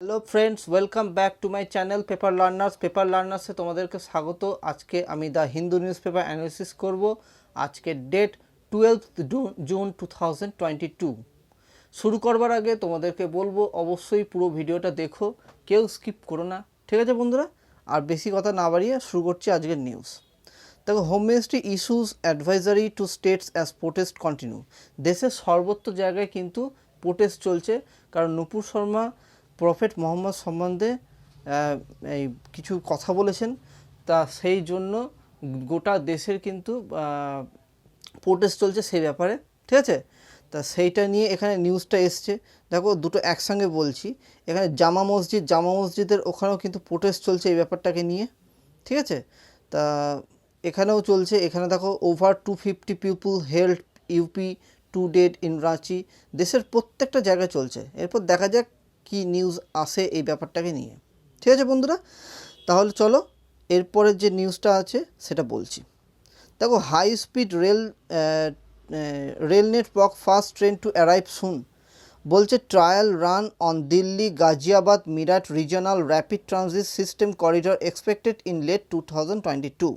Hello friends, welcome back to my channel paper লার্নার্সে তোমাদেরকে স্বাগত। আজকে আমি the Hindu news paper analysis করব। আজকে ডেট 12 জুন 2022। শুরু করবার আগে তোমাদেরকে বলবো অবশ্যই পুরো ভিডিওটা দেখো, কেউ স্কিপ করো না, ঠিক আছে বন্ধুরা? আর বেশি কথা না বাড়িয়ে শুরু করছি আজকের নিউজ। দেখো, home ministry issues advisory to states as protest continue. দেশের সর্বত্র জায়গায় কিন্তু প্রোটেস্ট চলছে, কারণ নূপুর শর্মা প্রফেট মোহাম্মদ সম্বন্ধে এই কিছু কথা বলেছেন, তা সেই জন্য গোটা দেশের কিন্তু প্রোটেস্ট চলছে সেই ব্যাপারে, ঠিক আছে? তা সেইটা নিয়ে এখানে নিউজটা এসছে। দেখো, দুটো একসঙ্গে বলছি। এখানে জামা মসজিদের ওখানেও কিন্তু প্রোটেস্ট চলছে এই ব্যাপারটাকে নিয়ে, ঠিক আছে? তা এখানেও চলছে। এখানে দেখো, over 250 people held UP 2 dead in Ranchi. দেশের প্রত্যেকটা জায়গায় চলছে। এরপর দেখা যাক কি নিউজ আসে এই ব্যাপারটাকে নিয়ে, ঠিক আছে বন্ধুরা? তাহলে চলো এরপরের যে নিউজটা আছে সেটা বলছি। দেখো, high speed rail network first train to arrive soon. বলছে trial run on Delhi Ghaziabad Meerut regional rapid transit system corridor expected in late 2022।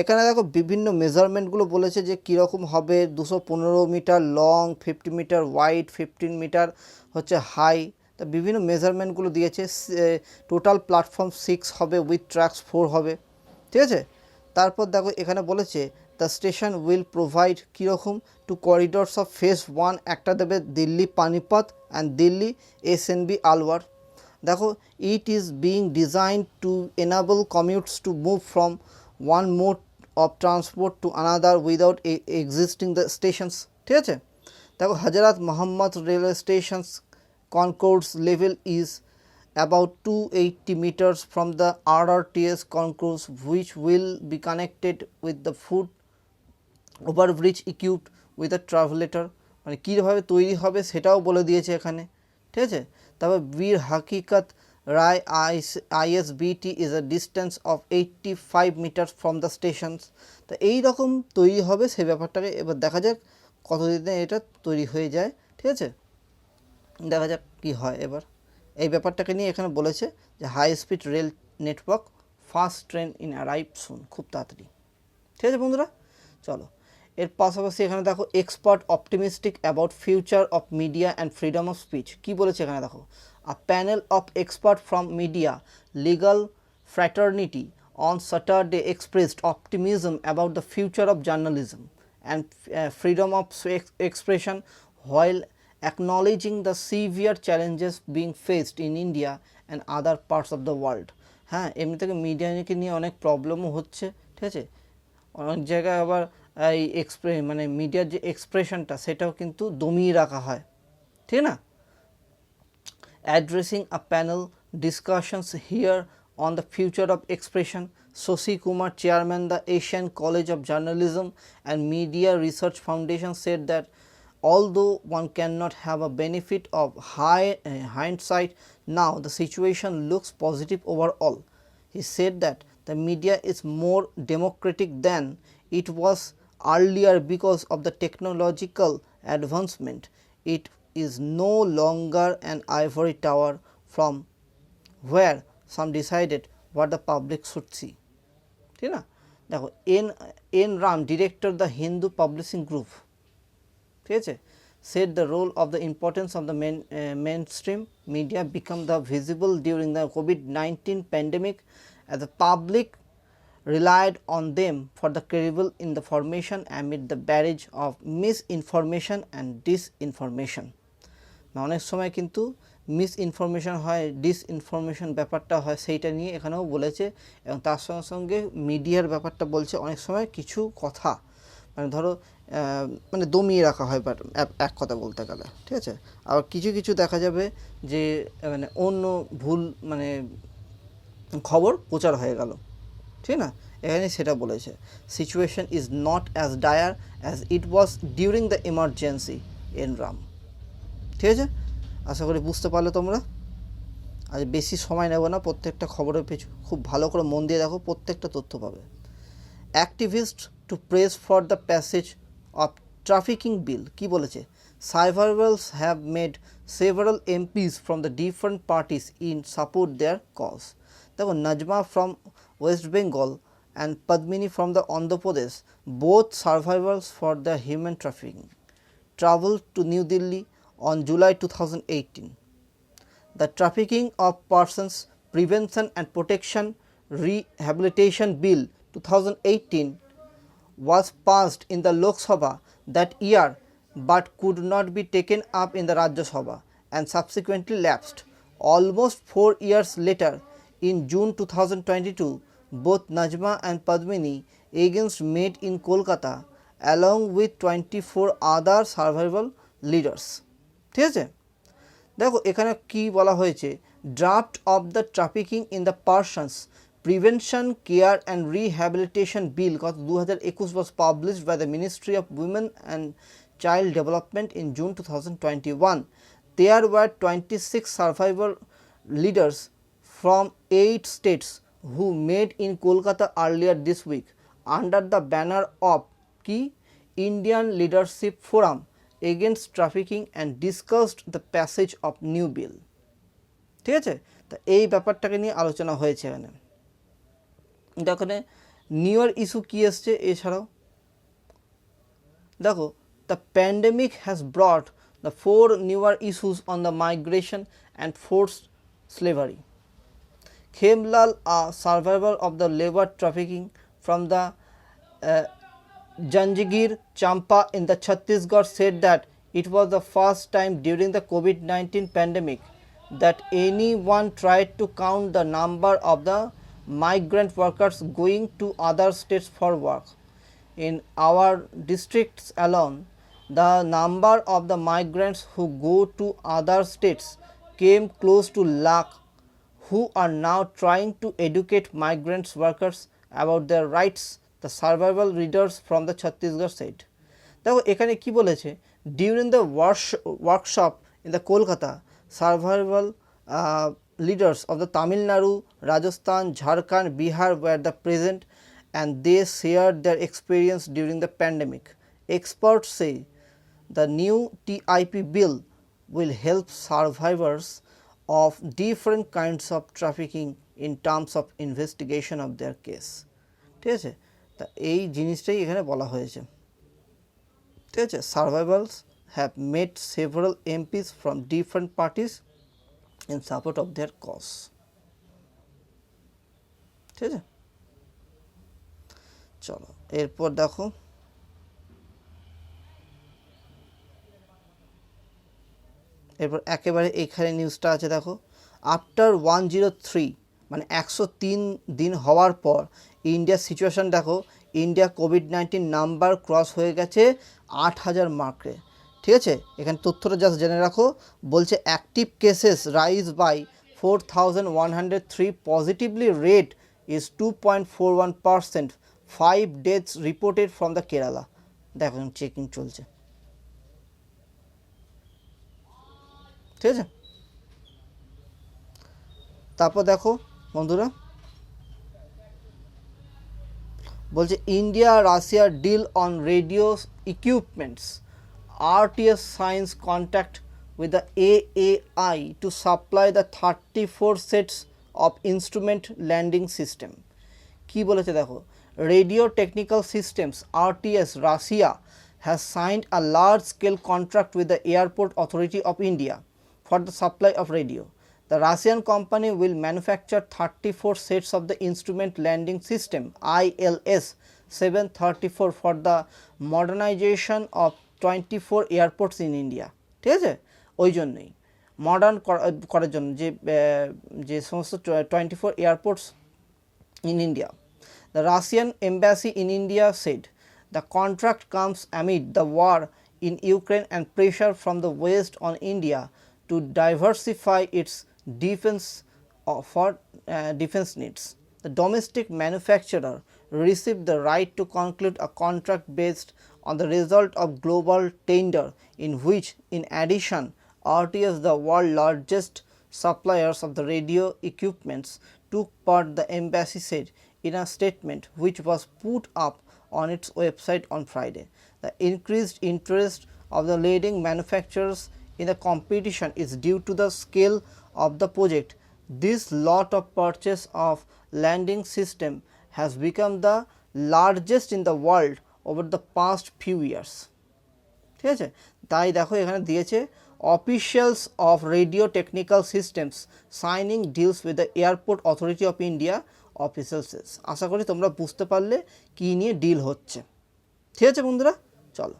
এখানে দেখো বিভিন্ন মেজারমেন্টগুলো বলেছে যে কীরকম হবে। 215 metre long, 50 metre wide, 15 metre হচ্ছে হাই। তা বিভিন্ন মেজারমেন্টগুলো দিয়েছে। টোটাল প্ল্যাটফর্ম 6 হবে, উইথ ট্র্যাকস 4 হবে, ঠিক আছে? তারপর দেখো এখানে বলেছে দ্য স্টেশন উইল প্রোভাইড কীরকম টু করিডোরস অফ ফেজ 1। একটা দেবে দিল্লি পানিপথ অ্যান্ড দিল্লি এসএনবি আলওয়ার। দেখো, it is being design to enable commutes to move from one mode of transport to another without existing the stations, ঠিক আছে? দেখো, Hazrat Mohammad railway stations concourse level is about 280 meters from the RRTS concourse, which will be connected with the foot overbridge equipped with a travelator। মানে কীভাবে তৈরি হবে সেটাও বলে দিয়েছে এখানে, ঠিক আছে? তারপর বীর হাকিকত রায় ISBT is a distance of 85 meters from the stations। তো এই রকম তৈরি হবে সেই ব্যাপারটাকে এবার দেখা যাক কতদিনে এটা তৈরি হয়ে যায়, ঠিক আছে? দেখা যাক কী হয় এবার এই ব্যাপারটাকে নিয়ে। এখানে বলেছে যে high speed rail network first train in arrive soon, খুব তাড়াতাড়ি, ঠিক আছে বন্ধুরা? চলো এর পাশাপাশি এখানে দেখো, expert optimistic about future of media and freedom of speech. কী বলেছে এখানে দেখো, a panel of expert from media legal fraternity on Saturday expressed optimism about the future of journalism and freedom of expression while acknowledging the severe challenges being faced in India and other parts of the world। হ্যাঁ, এমনি থেকে মিডিয়াকে নিয়ে অনেক প্রবলেমও হচ্ছে, ঠিক আছে? অনেক জায়গায় আবার এই মানে মিডিয়ার যে এক্সপ্রেশনটা সেটাও কিন্তু দমিয়ে রাখা হয়, ঠিক না? Addressing a panel discussions here on the future of expression, Soshi Kumar, chairman the Asian College of Journalism and Media Research Foundation, said that although one cannot have a benefit of hindsight, now the situation looks positive overall. He said that the media is more democratic than it was earlier because of the technological advancement. It is no longer an ivory tower from where some decided what the public should see, ঠিক না? দেখো, N Ram, director the Hindu publishing group, ঠিক আছে, said the role of the importance of the mainstream media become the visible during the COVID-19 pandemic, as the public relied on them for the credible information amid the barrage of misinformation and disinformation। অনেক সময় কিন্তু misinformation হয়, disinformation ব্যাপারটা হয়, সেইটা নিয়ে এখানেও বলেছে। এবং তার সঙ্গে সঙ্গে মিডিয়ার ব্যাপারটা বলছে অনেক সময় কিছু কথা মানে ধরো মানে দমিয়ে রাখা হয়, বাট এক কথা বলতে গেলে, ঠিক আছে? আবার কিছু কিছু দেখা যাবে যে মানে অন্য ভুল মানে খবর প্রচার হয়ে গেল, ঠিক না? এখানে সেটা বলেছে, situation is not as dire as it was during the emergency N Ram, ঠিক আছে? আশা করি বুঝতে পারলে তোমরা। আজ বেশি সময় নেব না, প্রত্যেকটা খবরের পিছু খুব ভালো করে মন দিয়ে দেখো, প্রত্যেকটা তথ্য পাবে। Activist to press for the passage of trafficking bill. কী বলেছে, survivors have made several MPs from the different parties in support their cause. দেখো Najma from West Bengal and Padmini from the Andhra Pradesh, both survivors for the human trafficking, traveled to New Delhi on July 2018. The Trafficking of Persons Prevention and Protection Rehabilitation Bill 2018 was passed in the Lok Sabha that year but could not be taken up in the Rajya Sabha and subsequently lapsed. Almost 4 years later, in June 2022, both Najma and Padmini against met in Kolkata along with 24 other survival leaders. ঠিক আছে, দেখো এখানে কি বলা হয়েছে, draft of the trafficking in the persons prevention care and rehabilitation bill গত 2021 was published by the Ministry of Women and Child Development in June 2021. There were 26 survivor leaders from 8 states who met in Kolkata earlier this week under the banner of Key Indian Leadership Forum against trafficking and discussed the passage of new bill. ঠিক আছে, তা এই ব্যাপারটাকে নিয়ে আলোচনা হয়েছে এখানে। দেখো নিউয়ার ইস্যু কী এসছে এছাড়াও, দেখো the pandemic has brought the 4 newer issues on the migration and forced slavery. Khemlal, a survivor of the labor trafficking from the Janjigir Champa in the Chhattisgarh, said that it was the first time during the COVID-19 pandemic that anyone tried to count the number of the migrant workers going to other states for work. In our districts alone, the number of the migrants who go to other states came close to lakh, who are now trying to educate migrant workers about their rights, the survival leaders from the Chhattisgarh said. দেখো এখানে কি বলেছে, during the workshop in the Kolkata, survival leaders of the Tamil Nadu, Rajasthan, Jharkhand, Bihar were the present and they shared their experience during the pandemic. Experts say the new TIP bill will help survivors of different kinds of trafficking in terms of investigation of their case. ঠিক আছে, তা এই জিনিসটাই এখানে বলা হয়েছে। ঠিক আছে, survivors have met several MPs from different parties in support of their cause. ঠিক আছে, চলো এরপর দেখো এরপর একেবারে এখানে নিউজটা আছে, দেখো আফটার 103 মানে 103 দিন হওয়ার পর ইন্ডিয়ার সিচুয়েশান দেখো, ইন্ডিয়া কোভিড-19 নাম্বার ক্রস হয়ে গেছে 8000 মার্কে। ঠিক আছে, এখানে তথ্যটা জাস্ট জেনে রাখো, বলছে active cases rise by 4103, positivity rate is 2.41%, 5 deaths reported from the Kerala. দেখো চেকিং চলছে। ঠিক আছে, তারপর দেখো বন্ধুরা বলছে India Russia deal on radio equipments, RTS signs contract with the AAI to supply the 34 sets of instrument landing system. কি বলেছে দেখো, Radio Technical Systems RTS Russia has signed a large scale contract with the Airport Authority of India for the supply of radio. The Russian company will manufacture 34 sets of the instrument landing system ILS 734 for the modernization of 24 airports in India. ঠিক আছে, ওই জন্যই modern করার জন্য যে সমস্ত 24 airports in India. The Russian embassy in India said the contract comes amid the war in Ukraine and pressure from the West on India to diversify its defense for defense needs. The domestic manufacturer received the right to conclude a contract based on the result of global tender in which, in addition, RTS, the world's largest suppliers of the radio equipments, took part, the embassy said in a statement which was put up on its website on Friday. The increased interest of the leading manufacturers in the competition is due to the scale of the project. This lot of purchase of landing system has become the largest in the world over the past few years. ঠিক আছে, তাই দেখো এখানে দিয়েছে officials of radio technical systems signing deals with the airport authority of India officials. আশা করি তোমরা বুঝতে পারলে কী নিয়ে ডিল হচ্ছে। ঠিক আছে বন্ধুরা, চলো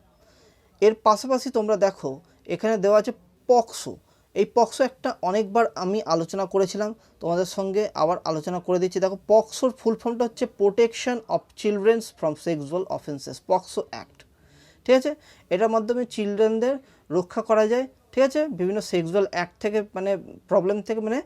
এর পাশাপাশি তোমরা দেখো এখানে দেওয়া আছে পক্সো। এই পক্সো একটা অনেকবার আমি আলোচনা করেছিলাম, তোমাদের সঙ্গে আবার আলোচনা করে দিচ্ছি। দেখো পক্সোর ফুল ফর্মটা হচ্ছে protection of children's from sexual offences, POCSO act. ঠিক আছে, এটার মাধ্যমে চিলড্রেনদের রক্ষা করা যায়। ঠিক আছে, বিভিন্ন সেক্সুয়াল অ্যাক্ট থেকে মানে প্রবলেম থেকে মানে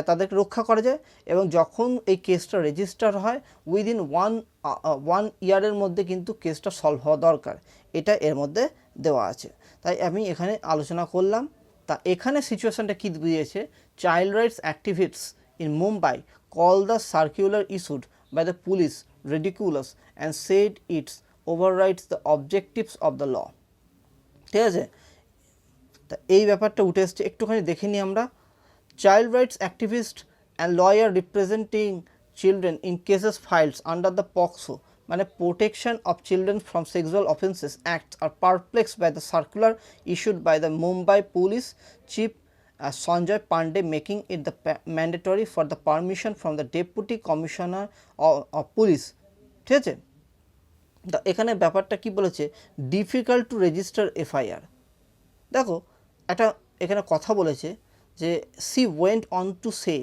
তাদেরকে রক্ষা করা যায়। এবং যখন এই কেসটা রেজিস্টার হয় উইদিন ওয়ান ইয়ারের মধ্যে কিন্তু কেসটা সলভ হওয়া দরকার, এটা এর মধ্যে দেওয়া আছে। তাই আমি এখানে আলোচনা করলাম। তা এখানে সিচুয়েশানটা কী দিয়েছে, child rights activists in Mumbai call the circular issued by the police ridiculous and said it's overrides the objectives of the law। ঠিক আছে, তা এই ব্যাপারটা উঠে এসছে, একটুখানি দেখে নিই আমরা। Child rights activist and lawyer representing children in cases files under the POCSO মানে protection of children from sexual offences act আর perplexed by the circular issued by the Mumbai police chief Sanjay Pandey, making it the mandatory for the permission from the deputy commissioner of police। ঠিক আছে, এখানে ব্যাপারটা কি বলেছে, difficult to register FIR. দেখো একটা এখানে কথা বলেছে যে she went on to say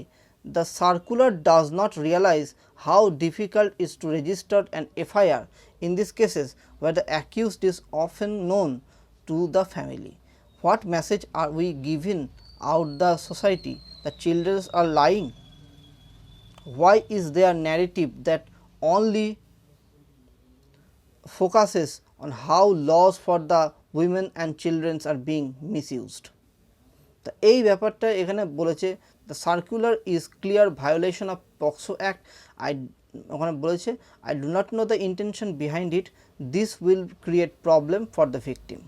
the circular does not realise how difficult is to register an FIR in this cases where the accused is often known to the family. What message are we giving out the society the children are lying? Why is there narrative that only focuses on how laws for the women and children are being misused। তো এই ব্যাপারটা এখানে বলেছে the circular is clear violation of POCSO act. ওখানে বলেছে I do not know the intention behind it, this will create problem for the victim.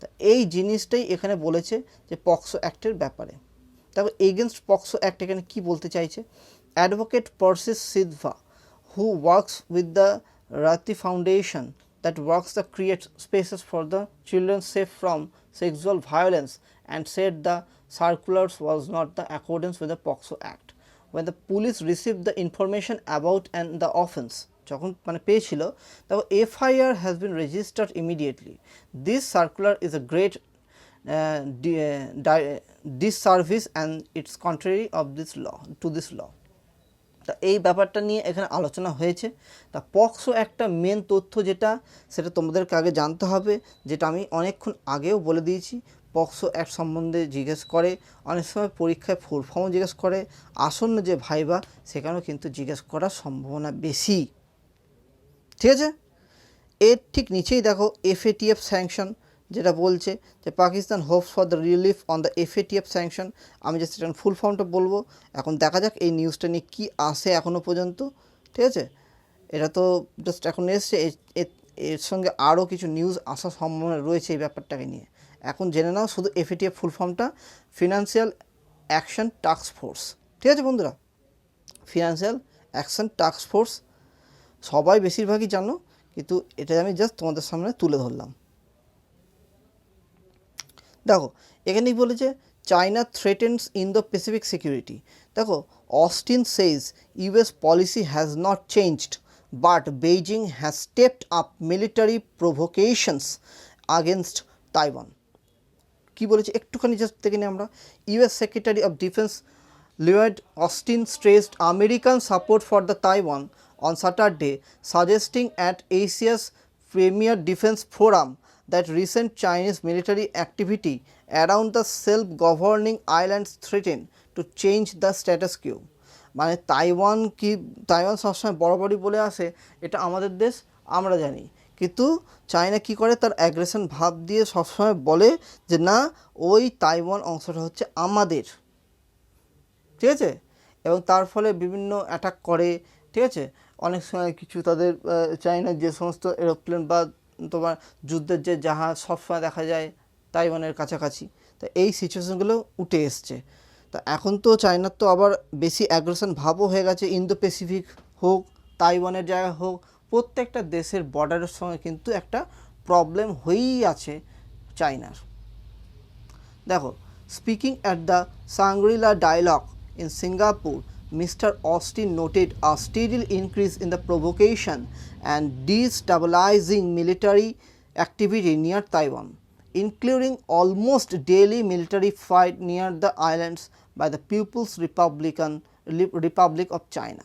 তো এই জিনিসটাই এখানে বলেছে যে পক্সো অ্যাক্টের ব্যাপারে। তারপর এগেনস্ট পক্সো অ্যাক্ট এখানে কী বলতে চাইছে, advocate Persis Sidhva who works with the Rati foundation that works to create spaces for the children safe from sexual violence and said the circulars was not the accordance with the POCSO Act. When the police received the information about and the offence যখন মানে পেয়েছিল তখন FIR has been registered immediately. This circular is a great disservice and it's contrary of this law to this law। তা এই ব্যাপারটা নিয়ে এখানে আলোচনা হয়েছে। তা পক্সো একটা মেন তথ্য যেটা সেটা তোমাদেরকে আগে জানতে হবে, যেটা আমি অনেকক্ষণ আগেও বলে দিয়েছি। পক্সো অ্যাক্ট সম্বন্ধে জিজ্ঞেস করে, অনেক সময় পরীক্ষায় ফুল ফর্মও জিজ্ঞেস করে, আসন্ন যে ভাইবা সেখানেও কিন্তু জিজ্ঞেস করার সম্ভাবনা বেশি। ঠিক আছে, এর ঠিক নিচেই দেখো FATF স্যাংশন যেটা বলছে যে Pakistan Hopes for the relief on the FATF sanction. আমি যে সেটা ফুল ফর্মটা বলবো, এখন দেখা যাক এই নিউজটা নিয়ে কী আসে এখনও পর্যন্ত। ঠিক আছে, এটা তো জাস্ট এখন এসছে, এর সঙ্গে আরও কিছু নিউজ আসার সম্ভাবনা রয়েছে এই ব্যাপারটাকে নিয়ে। এখন জেনে নাও শুধু FATF ফুল ফর্মটা ফিনান্সিয়াল অ্যাকশন টাস্ক ফোর্স। ঠিক আছে বন্ধুরা, ফিনান্সিয়াল অ্যাকশন টাস্ক ফোর্স সবাই বেশিরভাগই জানো, কিন্তু এটা আমি জাস্ট তোমাদের সামনে তুলে ধরলাম। দেখো এখানেই বলেছে China threatens Indo Pacific security. দেখো Austin says US policy has not changed but Beijing has stepped up military provocations against Taiwan. কী বলেছে একটুখানি জাস্ট দেখে নিই আমরা। US secretary of defence Lloyd Austin stressed American support for the Taiwan on Saturday, suggesting at Asia's premier defense forum that recent Chinese military activity around the self-governing islands threaten to change the status quo। মানে Taiwan সবসময় বরাবরই বলে আসে এটা আমাদের দেশ, আমরা জানি, কিন্তু চায়না কি করে তার অ্যাগ্রেশন ভাব দিয়ে সবসময় বলে যে না ওই তাইওয়ান অংশটা হচ্ছে আমাদের। ঠিক আছে, এবং তার ফলে বিভিন্ন অ্যাটাক করে। ঠিক আছে, অনেক সময় কিছু তাদের চায়নার যে সমস্ত এরোপ্লেন বা তোমার যুদ্ধের যে জাহাজ সবসময় দেখা যায় তাইওয়ানের কাছাকাছি। তো এই সিচুয়েশনগুলো উঠে এসছে। তো এখন তো চায়নার তো আবার বেশি অ্যাগ্রেশন ভাবও হয়ে গেছে, ইন্দো প্যাসিফিক হোক, তাইওয়ানের জায়গা হোক, প্রত্যেকটা দেশের বর্ডারের সঙ্গে কিন্তু একটা প্রবলেম হয়েই আছে চায়নার। দেখো, speaking at the Shangri-La dialogue in Singapore, Mr. Austin noted a steady increase in the provocation and destabilizing military activity near Taiwan, including almost daily military fight near the islands by the People's Republic of China.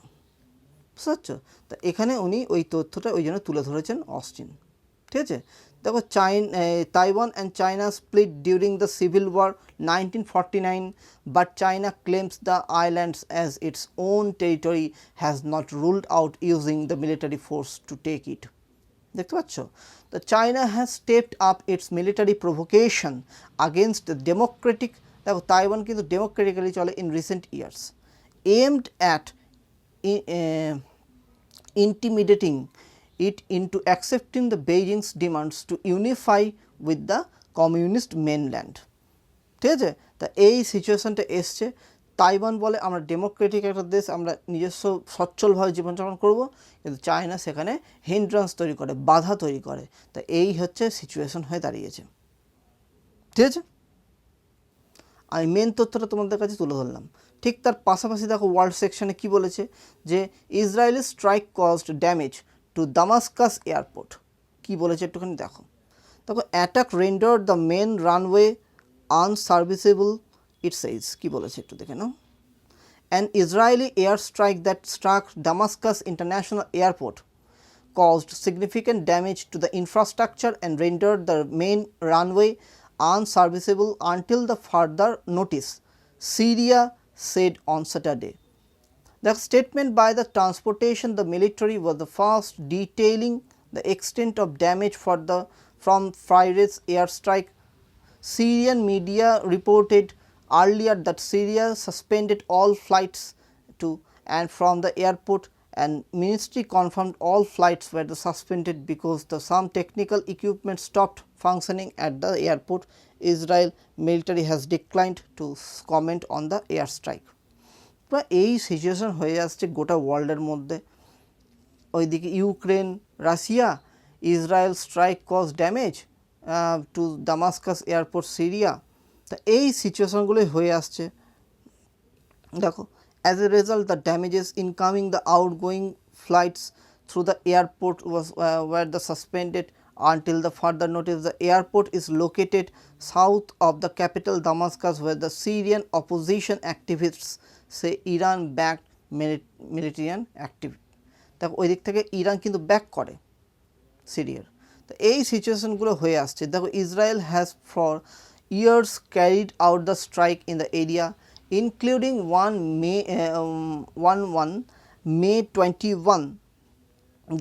বুঝতে পারছো? তা এখানে উনি ওই তথ্যটা ওই জন্য তুলে ধরেছেন অস্টিন। ঠিক আছে, দেখো Taiwan and China split during the civil war 1949, but China claims the islands as its own territory, has not ruled out using the military force to take it. দেখতে পাচ্ছ, the China has stepped up its military provocation against the democratic, দেখো Taiwan কিন্তু democratically চলে in recent years, aimed at intimidating it into accepting the Beijing's demands to unify with the communist mainland. ঠিক আছে, তা এই সিচুয়েশনটা এসছে। Taiwan বলে আমরা ডেমোক্রেটিক একটা দেশ, আমরা নিজস্ব সচ্ছলভাবে জীবনযাপন করব, কিন্তু চায়না সেখানে হিন্ড্রান্স তৈরি করে, বাধা তৈরি করে। তা এই হচ্ছে সিচুয়েশন হয়ে দাঁড়িয়েছে। ঠিক আছে, আমি মেন তথ্যটা তোমাদের কাছে তুলে ধরলাম। ঠিক তার পাশাপাশি দেখো ওয়ার্ল্ড সেকশনে কি বলেছে, যে Israeli strike caused damage to Damascus airport. কি বলেছে একটুখানি দেখো। Attack render the main runway unserviceable, it says. কি বলেছে একটু দেখে নাও। An Israeli airstrike that struck Damascus International Airport caused significant damage to the infrastructure and rendered the main runway unserviceable until the further notice, Syria said on Saturday. The statement by the transportation the military was the first detailing the extent of damage from Friday's airstrike. Syrian media reported earlier that Syria suspended all flights to and from the airport, and ministry confirmed all flights were suspended because some technical equipment stopped functioning at the airport. Israel military has declined to comment on the airstrike. এই situation হয়ে আসছে গোটা ওয়ার্ল্ডের মধ্যে। ওইদিকে Ukraine, Russia, Israel strike cause damage to Damascus airport, Syria. তা এই সিচুয়েশনগুলোই হয়ে আসছে। দেখো, as a result the damages incoming the outgoing flights through the airport were the suspended until the further notice. The airport is located south of the capital Damascus, where the Syrian opposition activists say Iran backed militarian activity. দেখো ওই দিক থেকে Iran কিন্তু back করে সিরিয়ার। তো এই সিচুয়েশনগুলো হয়ে আসছে। দেখো, Israel has for years carried out the strike in the area, including one May 21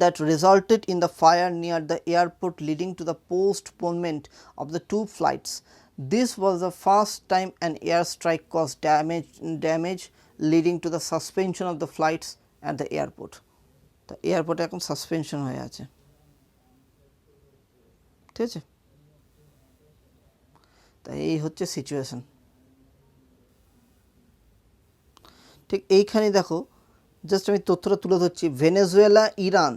that resulted in the fire near the airport, leading to the postponement of the 2 flights. This was the first time an airstrike caused damage leading to the suspension of the flights at the airport. The airport এখন suspension হয়ে আছে। ঠিক আছে, তাই এই হচ্ছে situation. ঠিক এইখানে দেখো, জাস্ট আমি তথ্যটা তুলে ধরছি। Venezuela, Iran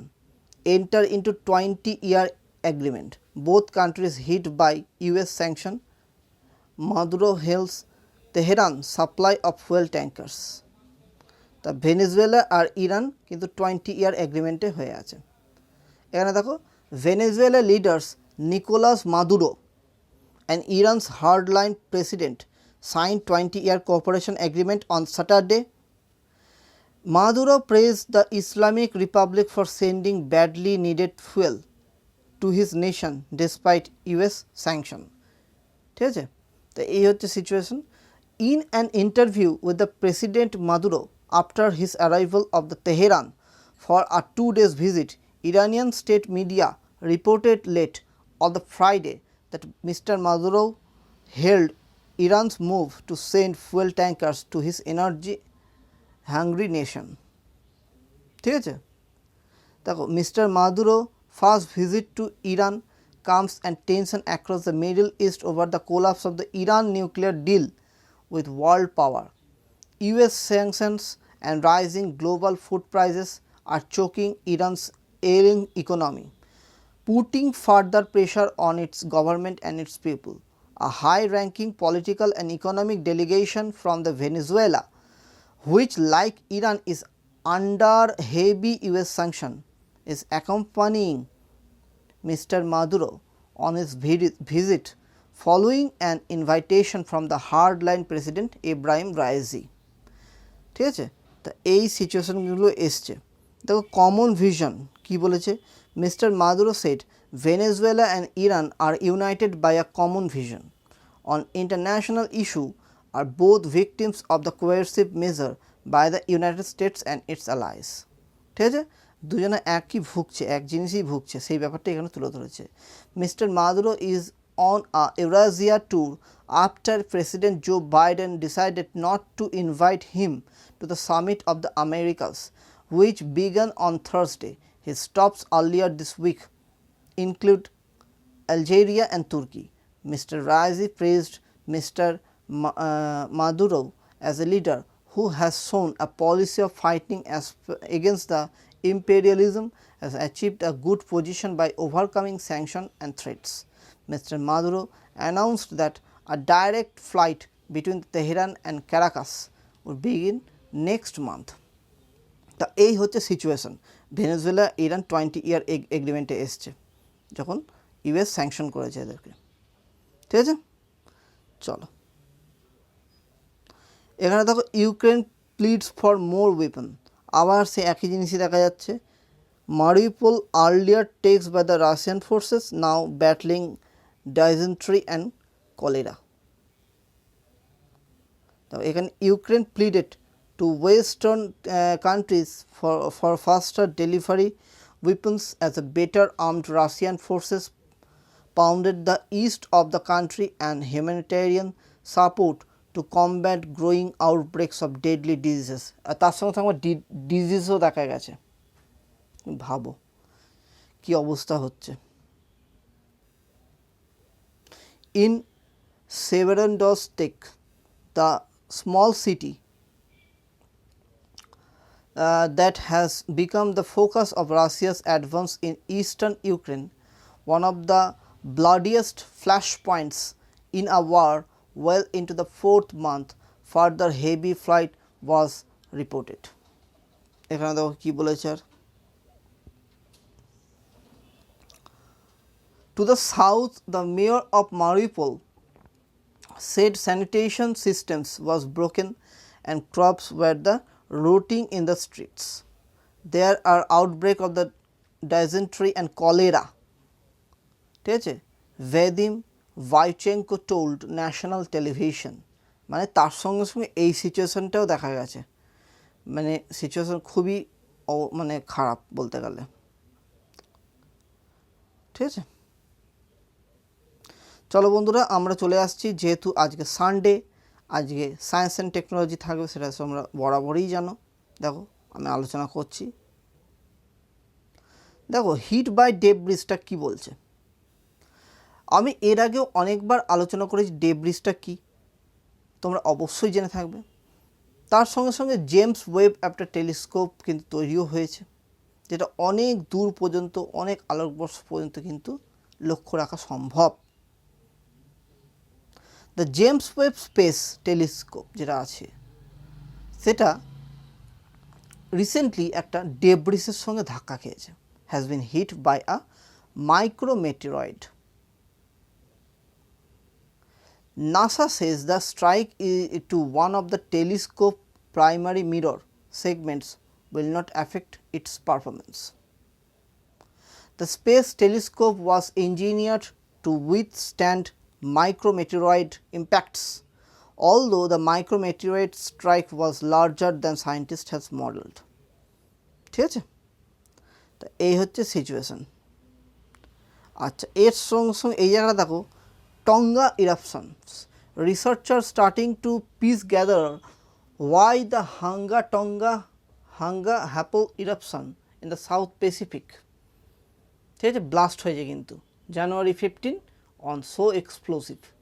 enter into 20-year agreement, both countries hit by US sanction, Maduro hails Tehran supply of fuel tankers. তা ভেনেজুয়েলা আর ইরান কিন্তু 20-year এগ্রিমেন্টে হয়ে আছে। এখানে দেখো, Venezuela leaders Nicolas Maduro and Iran's hardline president signed 20-year cooperation agreement on Saturday. Maduro praised the Islamic Republic for sending badly needed fuel to his nation despite US sanction. ঠিক আছে, তো এই হচ্ছে situation. In an interview with the President Maduro after his arrival of the Tehran for a 2-day visit, Iranian state media reported late on the Friday that Mr. Maduro hailed Iran's move to send fuel tankers to his energy hungry nation. ঠিক আছে, দেখো, mister Maduro first visit to Iran comes and tension across the Middle East over the collapse of the Iran nuclear deal with world power. US sanctions and rising global food prices are choking Iran's ailing economy, putting further pressure on its government and its people. A high-ranking political and economic delegation from the Venezuela, which like Iran is under heavy US sanction, is accompanying Mr. Maduro on his visit following an invitation from the hardline president Ibrahim Raisi. ঠিক আছে, তো এই সিচুয়েশনগুলো এসছে। দেখো common vision কী বলেছে, mister Maduro said Venezuela and Iran are united by a common vision on international issue are both victims of the coercive measure by the United States and its allies. ঠিক আছে, দুজনে একই ভুগছে, এক জিনিসই ভুগছে, সেই ব্যাপারটা এখানে তুলে ধরেছে। Mister Maduro is on a Eurasia tour after President Joe Biden decided not to invite him to the Summit of the Americas, which began on Thursday. His stops earlier this week include Algeria and Turkey. Mr. Raisi praised Mr. Maduro as a leader who has shown a policy of fighting against the imperialism, has achieved a good position by overcoming sanctions and threats. Mr. Maduro announced that a direct flight between Tehran and Caracas would begin next month. তা এই হচ্ছে situation. Venezuela Iran 20-year এগ্রিমেন্টে এসছে যখন US sanction করেছে এদেরকে। ঠিক আছে, চলো এখানে দেখো ইউক্রেন প্লিডস ফর মোর ওয়েপন, আবার সে একই জিনিসই দেখা যাচ্ছে। Mariupol earlier takes by the Russian forces, now battling dysentery and cholera. Now, again, Ukraine pleaded to Western countries for faster delivery weapons as a better armed Russian forces pounded the east of the country and humanitarian support to combat growing outbreaks of deadly diseases. তার সঙ্গে সঙ্গে ডিজিজও দেখা গেছে। ভাবো কি অবস্থা হচ্ছে। In Severodonetsk, the small city that has become the focus of Russia's advance in eastern Ukraine, one of the bloodiest flashpoints in a war well into the 4th month, further heavy flight was reported. এখানে দেখো কি বলেছে আর, to the south, the mayor of Mariupol said sanitation systems was broken and crops were rotting in the streets. There are outbreak of the dysentery and cholera. ঠিক আছে, Vadim Vaichenko told national television. মানে তার সঙ্গে সঙ্গে এই সিচুয়েশনটাও দেখা গেছে, মানে সিচুয়েশন খুবই মানে খারাপ বলতে গেলে। ঠিক আছে, চলো বন্ধুরা আমরা চলে আসছি, যেহেতু আজকে সানডে, আজকে সায়েন্স অ্যান্ড টেকনোলজি থাকবে, সেটা তোমরা বরাবরই জানো। দেখো আমি আলোচনা করছি। দেখো হিট বাই ডেব্রিজটা কি বলছে, আমি এর আগেও অনেকবার আলোচনা করেছি ডেব্রিজটা কি, তোমরা অবশ্যই জেনে থাকবে। তার সঙ্গে সঙ্গে জেমস ওয়েব একটা টেলিস্কোপ কিন্তু তৈরিও হয়েছে, যেটা অনেক দূর পর্যন্ত, অনেক আলোকবর্ষ পর্যন্ত কিন্তু লক্ষ্য রাখা সম্ভব। The James Webb space telescope যেটা আছে, সেটা রিসেন্টলি একটা ডেব্রিসের সঙ্গে ধাক্কা খেয়েছে, has been hit by a micrometeoroid. NASA says the strike to one of the telescope primary mirror segments will not affect its performance. The space telescope was engineered to withstand micrometeoroid impacts, although the micrometeoroid strike was larger than scientists has modeled. ঠিক আছে, তো এই হচ্ছে situation. আচ্ছা, এর সঙ্গে সঙ্গে এই জায়গাটা দেখো Tonga eruptions. Researchers starting to piece gather why the Tonga Hapo eruption in the South Pacific ঠিক আছে ব্লাস্ট হয়েছে কিন্তু January 15 on so explosive.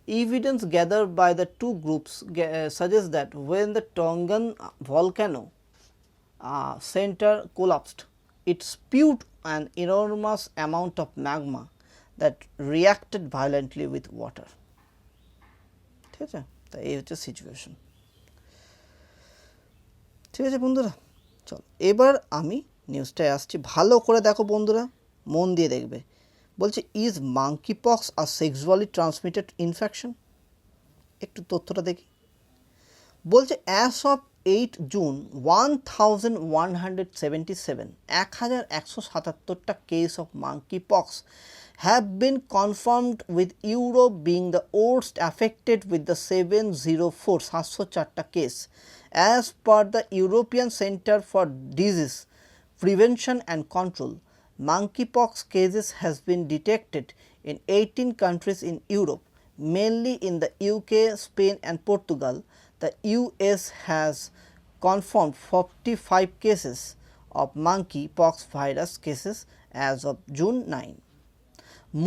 Evidence gathered by the two groups suggests that when the Tongan volcano center collapsed, it spewed an enormous amount of magma that reacted violently with water. ঠিক আছে, তা এই হচ্ছে situation. ঠিক আছে বন্ধুরা, চল এবার আমি নিউজটায় আসছি, ভালো করে দেখো বন্ধুরা, মন দিয়ে দেখবে। বলছে ইজ মাঙ্কি পক্স আর সেক্সুয়ালি ট্রান্সমিটেড ইনফেকশন। একটু তথ্যটা দেখি। বলছে অ্যাজ অফ 8 জুন 1177 1177টা case of monkeypox have been confirmed with Europe being the worst affected with the 704 704টা case as per the European Center for Disease Prevention and Control. Monkeypox cases has been detected in 18 countries in Europe, mainly in the UK, Spain and Portugal. The US has confirmed 45 cases of monkeypox virus cases as of June 9.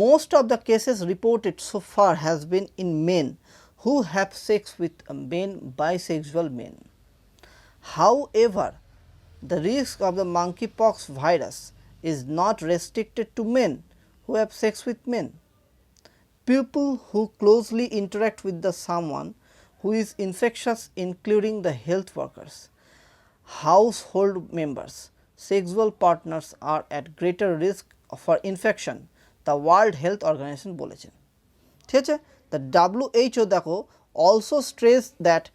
Most of the cases reported so far has been in men who have sex with men, bisexual men. However, the risk of the monkeypox virus is not restricted to men who have sex with men. People who closely interact with someone who is infectious, including the health workers, household members, sexual partners are at greater risk for infection, the World Health Organization বলেছেন। ঠিক আছে, the WHO দেখো also stressed that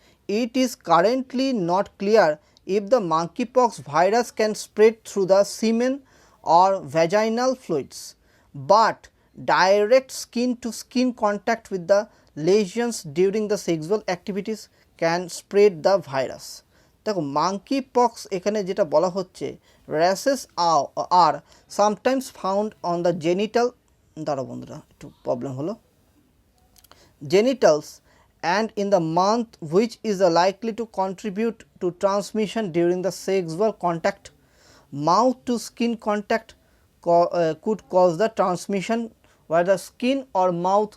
it is currently not clear if the monkeypox virus can spread through the semen or vaginal fluids, but direct skin to skin contact with the lesions during the sexual activities can spread the virus. দেখো monkeypox এখানে যেটা বলা হচ্ছে, rashes are sometimes found on the genital, দাঁড়াও বন্ধুরা একটু problem হলো, genitals and in the month, which is likely to contribute to transmission during the sexual contact. Mouth to skin contact could cause the transmission where the skin or mouth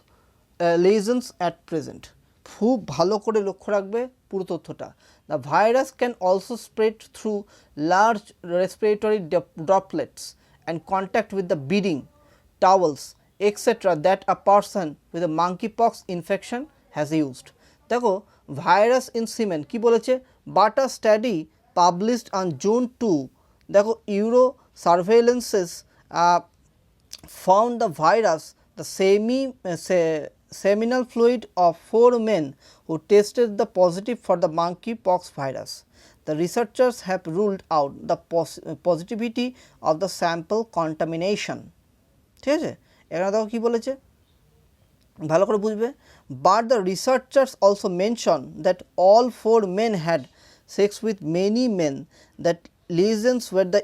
lesions at present. খুব ভালো করে লক্ষ্য রাখবে পুরো তথ্যটা। The virus can also spread through large respiratory droplets and contact with the bedding, towels, etc. that a person with a monkeypox infection has used. দেখো virus in সিমেন কি বলেছে, but a study published on June 2, দেখো euro সার্ভেলেন্সেস found the virus the seminal fluid of 4 men who tested the positive for the monkeypox virus. The researchers have ruled out the positivity of the sample contamination. ঠিক আছে, এখানে দেখো কি বলেছে, ভালো করে বুঝবে। But the researchers also mentioned that all 4 men had sex with many men, that lesions were the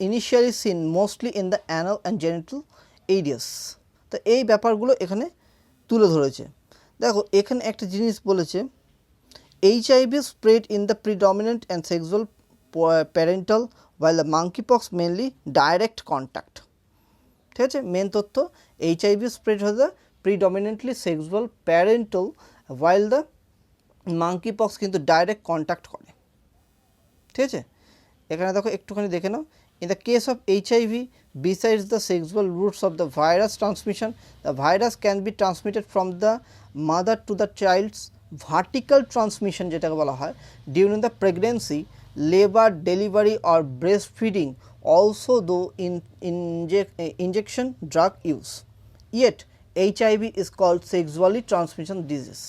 initially seen mostly in the anal and genital areas. তো এই ব্যাপারগুলো এখানে তুলে ধরেছে। দেখো এখানে একটা জিনিস বলেছে, HIV spread in the predominant and sexual parental while the monkeypox mainly direct contact. ঠিক আছে, মেন তথ্য HIV spread হয়ে যায় predominantly sexual parental while the monkeypox কিন্তু ডাইরেক্ট কন্ট্যাক্ট করে। ঠিক আছে, এখানে দেখো একটুখানি দেখে নাও, in the case of HIV, besides the sexual routes of the virus transmission, the virus can be transmitted from the mother to the child's vertical transmission যেটাকে বলা হয় during the pregnancy, labor, delivery or breastfeeding, also though in injection drug use. Yet HIV is called sexually transmission disease.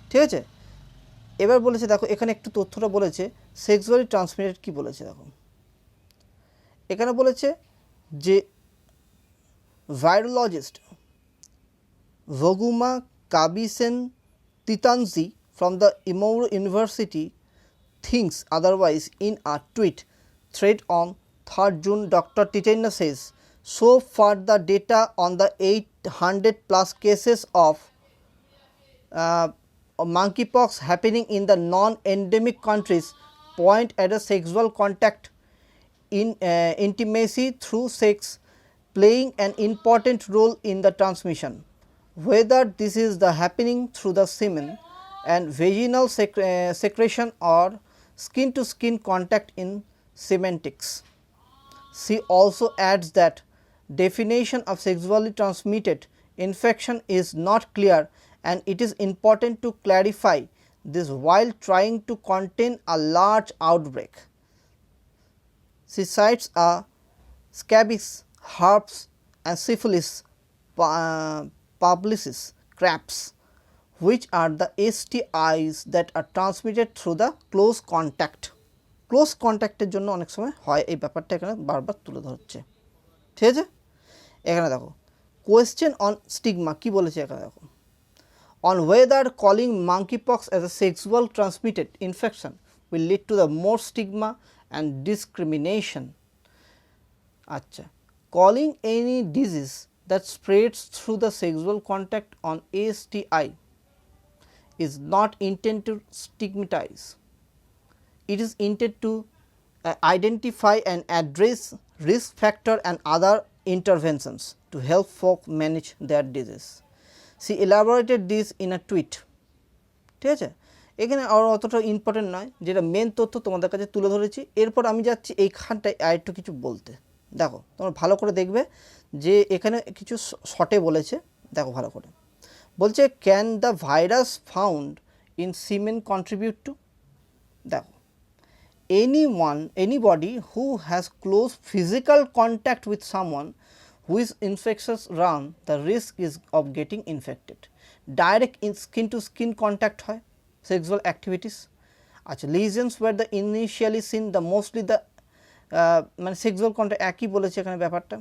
ঠিক আছে, এবার বলেছে দেখো এখানে একটু তথ্যটা বলেছে সেক্সুয়ালি ট্রান্সমিটেড কি বলেছে, দেখো এখানে বলেছে যে virologist ভগুমা কাবিসেন তিতানজি from the Emouro University thinks otherwise. In a tweet thread on 3rd June, Dr. Titania says, so far the data on the 800 plus cases of monkeypox happening in the non-endemic countries point at a sexual contact in intimacy through sex playing an important role in the transmission, whether this is the happening through the semen and vaginal secretion or skin to skin contact in semantics. She also adds that definition of sexually transmitted infection is not clear and it is important to clarify this while trying to contain a large outbreak. She cites scabies, herpes and syphilis, publicis, craps, which are the STIs that are transmitted through the close contact. Close কন্ট্যাক্টের জন্য অনেক সময় হয়, এই ব্যাপারটা এখানে বারবার তুলে ধরছে। ঠিক আছে, এখানে দেখো কোয়েশ্চেন অন স্টিগমা কি বলেছে, এখানে দেখো on whether calling monkeypox as a sexual transmitted infection will lead to the more stigma and discrimination. আচ্ছা, calling any disease that spreads through the sexual contact on STI is not intended to stigmatize. It is intended to identify and address risk factor and other interventions to help folk manage their disease. She elaborated this in a tweet. ঠিক আছে, এখানে আর অতটা important নয়, যেটা main তথ্য তোমাদের কাছে তুলে ধরেছি। এরপর আমি যাচ্ছি এইখানটায় আরেকটু কিছু বলতে। দেখো তোমরা ভালো করে দেখবে যে এখানে কিছু শর্টে বলেছে, দেখো ভালো করে বলছে can the virus found in সিমেন contribute to. দেখো anybody who has close physical contact with someone who is infectious run the risk is of getting infected. Direct skin to skin contact হয় sexual activities. আচ্ছা, lesions were the initially seen the mostly the মানে sexual contact একই বলেছে এখানে ব্যাপারটা।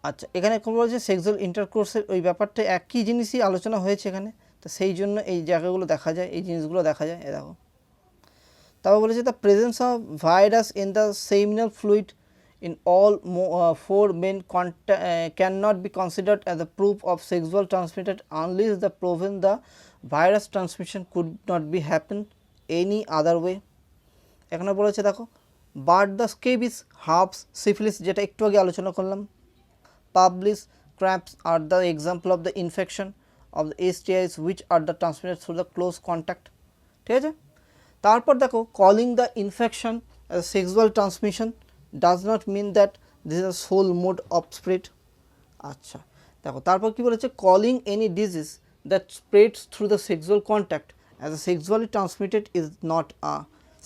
আচ্ছা, এখানে বলেছে সেক্সুয়াল ইন্টারকোর্সের ওই ব্যাপারটা একই জিনিসই আলোচনা হয়েছে এখানে, তো সেই জন্য এই জায়গাগুলো দেখা যায়, এই জিনিসগুলো দেখা যায়। এ দেখো তারপর বলেছে the presence of virus in the seminal fluid in all four men cannot be considered as a proof of sexual transmitted unless the proven the virus transmission could not be happened any other way. এখানে বলেছে দেখো but the scabies, herpes, syphilis যেটা একটু আগে আলোচনা করলাম, publis, craps are the example of the infection of the STIs which are the transmitted through the close contact. ঠিক আছে, তারপর দেখো calling the infection as sexual transmission does not mean that this is a sole mode of spread. আচ্ছা, দেখো তারপর কি বলেছে calling any disease that spreads through the sexual contact as a sexually transmitted is not a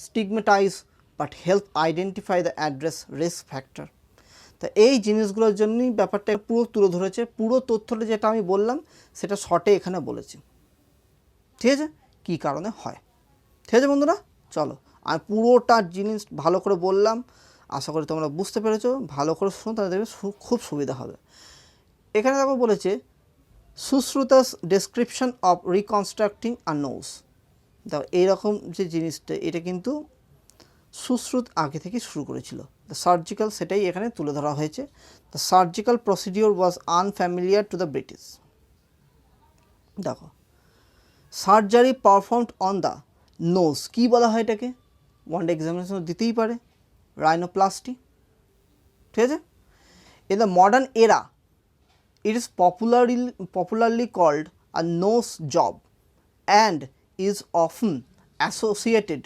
stigmatize but help identify the address risk factor. তো এই জিনিসগুলোর জন্যই ব্যাপারটা পুরো তুলে ধরেছে, পুরো তথ্যটা যেটা আমি বললাম সেটা শর্টে এখানে বলেছি। ঠিক আছে, কী কারণে হয়। ঠিক আছে বন্ধুরা, চলো আর পুরোটা জিনিস ভালো করে বললাম, আশা করি তোমরা বুঝতে পেরেছো। ভালো করে শুনো, তাহলে দেখবে খুব সুবিধা হবে। এখানে দেখো বলেছে Sushruta's description of reconstructing a nose. দেখো এইরকম যে জিনিসটা, এটা কিন্তু সুশ্রুত আগে থেকে শুরু করেছিল। দ্য সার্জিক্যাল সেটাই এখানে তুলে ধরা হয়েছে। The surgical procedure was unfamiliar to the British. দেখো surgery performed on the nose, কী বলা হয় এটাকে, ওয়ান ডে এক্সামিনেশন দিতেই পারে, rhinoplasty. ঠিক আছে, in the modern era it is popularly called a nose job and is often associated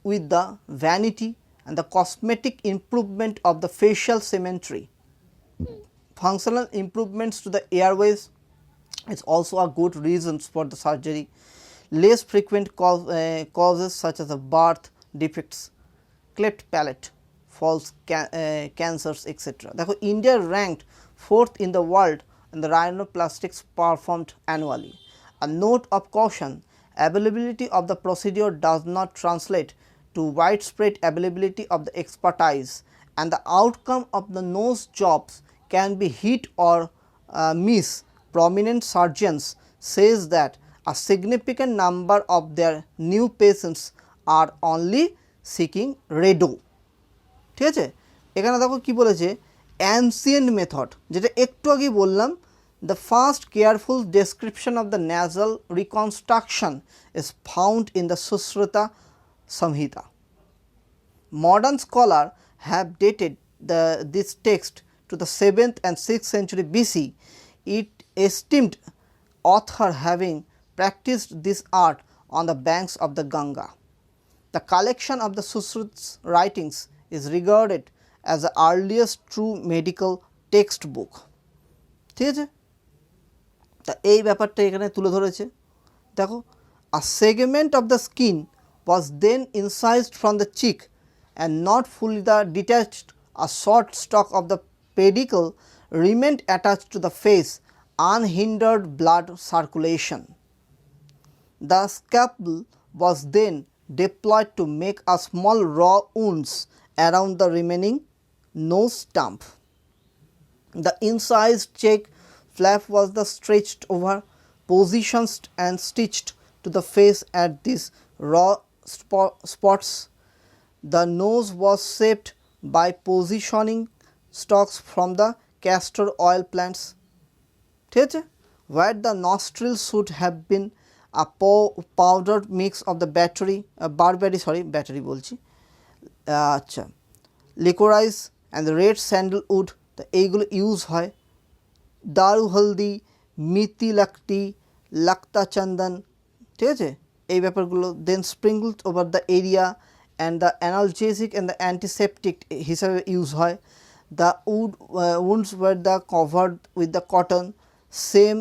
with the vanity and the cosmetic improvement of the facial symmetry. Functional improvements to the airways is also a good reasons for the surgery. Less frequent causes such as the birth defects, cleft palate, false cancers, etc. দেখো India ranked 4th in the world in the rhinoplastics performed annually. A note of caution, availability of the procedure does not translate to widespread availability of the expertise, and the outcome of the nose jobs can be hit or miss. Prominent surgeons says that a significant number of their new patients are only seeking redo. ঠিক আছে, এখানে দেখো কি বলেছে ancient method, যেটা একটু আগে বললাম, the first careful description of the nasal reconstruction is found in the Sushruta Samhita. Modern scholars have dated this text to the 7th and 6th century BC, it esteemed author having practiced this art on the banks of the Ganga. The collection of the Susrut's writings is regarded as the earliest true medical textbook. ঠিক আছে, তা এই ব্যাপারটা এখানে তুলে ধরেছে। দেখো, a segment of the skin was then incised from the cheek and not fully detached. A short stalk of the pedicle remained attached to the face, unhindered blood circulation. The scalpel was then deployed to make a small raw wounds around the remaining nose stump. The incised cheek flap was the stretched over positions and stitched to the face at these raw spots. The nose was shaped by positioning stalks from the castor oil plants. ঠিক আছে, where the nostrils should have been a powdered mix of the battery বলছি, আচ্ছা, licorice and the red sandalwood, তো এইগুলো use হয়। দারু হলদি, মিতি লাকটি, লাক্তা চন্দন, ঠিক আছে, এই ব্যাপারগুলো then sprinkled over the area and the analgesic and the antiseptic হিসাবে ইউজ হয়। The wounds were the covered with the cotton, same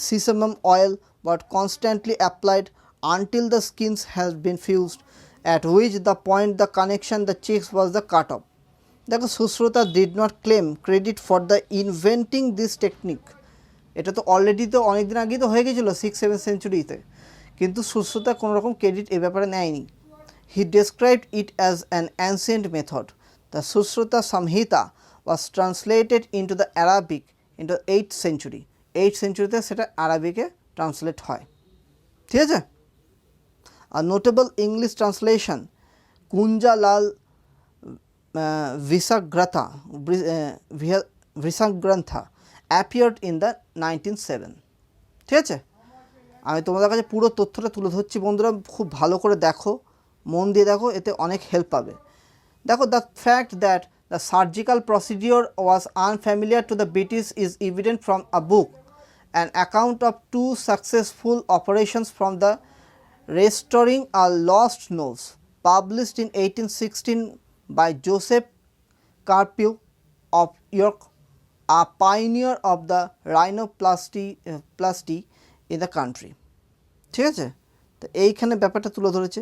sesame oil but constantly applied until the skins has been fused, at which the point the connection the cheeks was the cut off. দেখো, Sushruta did not claim credit for the inventing this technique. এটা তো already তো অনেক দিন আগেই তো হয়ে গেছিলো 6th-7th সেঞ্চুরিতে, কিন্তু সুশ্রুতা কোনো রকম ক্রেডিট এ ব্যাপারে নেয়নি। He described it as an ancient method. The Sushruta Samhita was translated into the Arabic into 8th century। 8th centuryতে সেটা আরবিকে ট্রান্সলেট হয়। ঠিক আছে, a notable English translation, Kunjalal Vrisagrantha, appeared in the 1907। ঠিক আছে, আমি তোমাদের কাছে পুরো তথ্যটা তুলে ধরছি বন্ধুরা, খুব ভালো করে দেখো, মন দিয়ে দেখো, এতে অনেক হেল্প পাবে। দেখো, the fact that the surgical procedure was unfamiliar to the British is evident from a book, an account of 2 successful operations from the restoring a lost nose, published in 1816 by Joseph Carpue of York, a pioneer of the rhinoplasty in the country। ঠিক আছে, তো এইখানে ব্যাপারটা তুলে ধরেছে।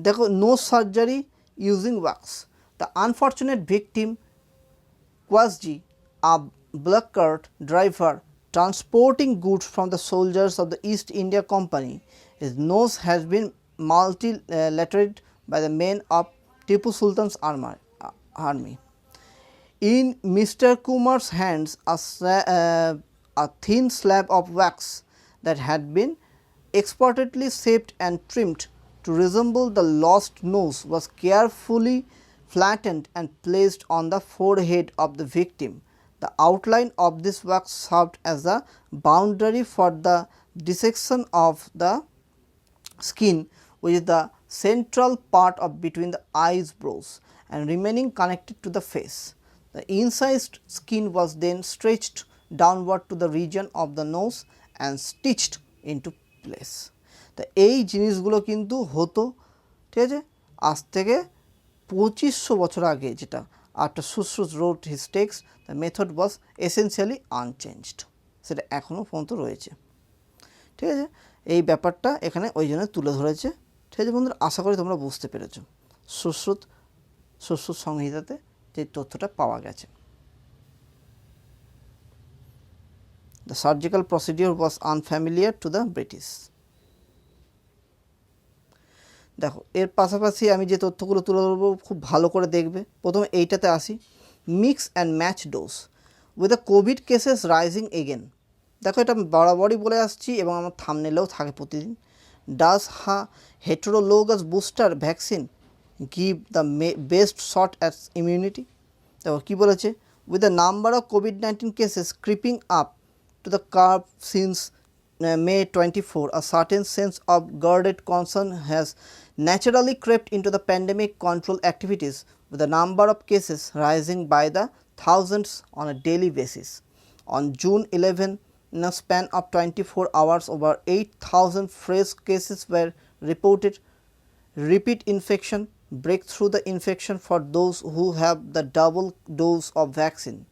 দেখো, no surgery using wax. The unfortunate victim Quasji, a black cart driver transporting goods from the soldiers of the East India Company, his nose has been mutilated by the men of Tipu Sultan's army. In Mr. Kumar's hands, a thin slab of wax that had been expertly shaped and trimmed to resemble the lost nose was carefully flattened and placed on the forehead of the victim. The outline of this wax served as a boundary for the dissection of the skin, which is the central part of between the eyebrows and remaining connected to the face. The incised skin was then stretched downward to the region of the nose and stitched into place. তো এই জিনিসগুলো কিন্তু হতো, ঠিক আছে, আজ থেকে 2500 বছর আগে, যেটা after Sushrut wrote his text, the method was essentially unchanged, সেটা এখনও পর্যন্ত রয়েছে। ঠিক আছে, এই ব্যাপারটা এখানে ওই জন্য তুলে ধরেছে। ঠিক আছে বন্ধুরা, আশা করি তোমরা বুঝতে পেরেছো সুশ্রুত সংহিতাতে যে তথ্যটা পাওয়া গেছে। The surgical procedure was unfamiliar to the British. দেখো, এর পাশাপাশি আমি যে তথ্যগুলো তুলে ধরবো খুব ভালো করে দেখবে। প্রথমে এইটাতে আসি, mix and match dose with the Covid cases rising again. দেখো, এটা বরাবরই বলে আসছি এবং আমার থাম্বনেলেও থাকে প্রতিদিন। Does heterologous booster vaccine give the best shot at immunity. দেখো কী বলেছে, with the number of COVID-19 cases creeping up to the curve since May 24, a certain sense of guarded concern has naturally crept into the pandemic control activities, with the number of cases rising by the thousands on a daily basis. On June 11, in a span of 24 hours, over 8,000 fresh cases were reported. Repeat infection, breakthrough the infection for those who have the double dose of vaccine.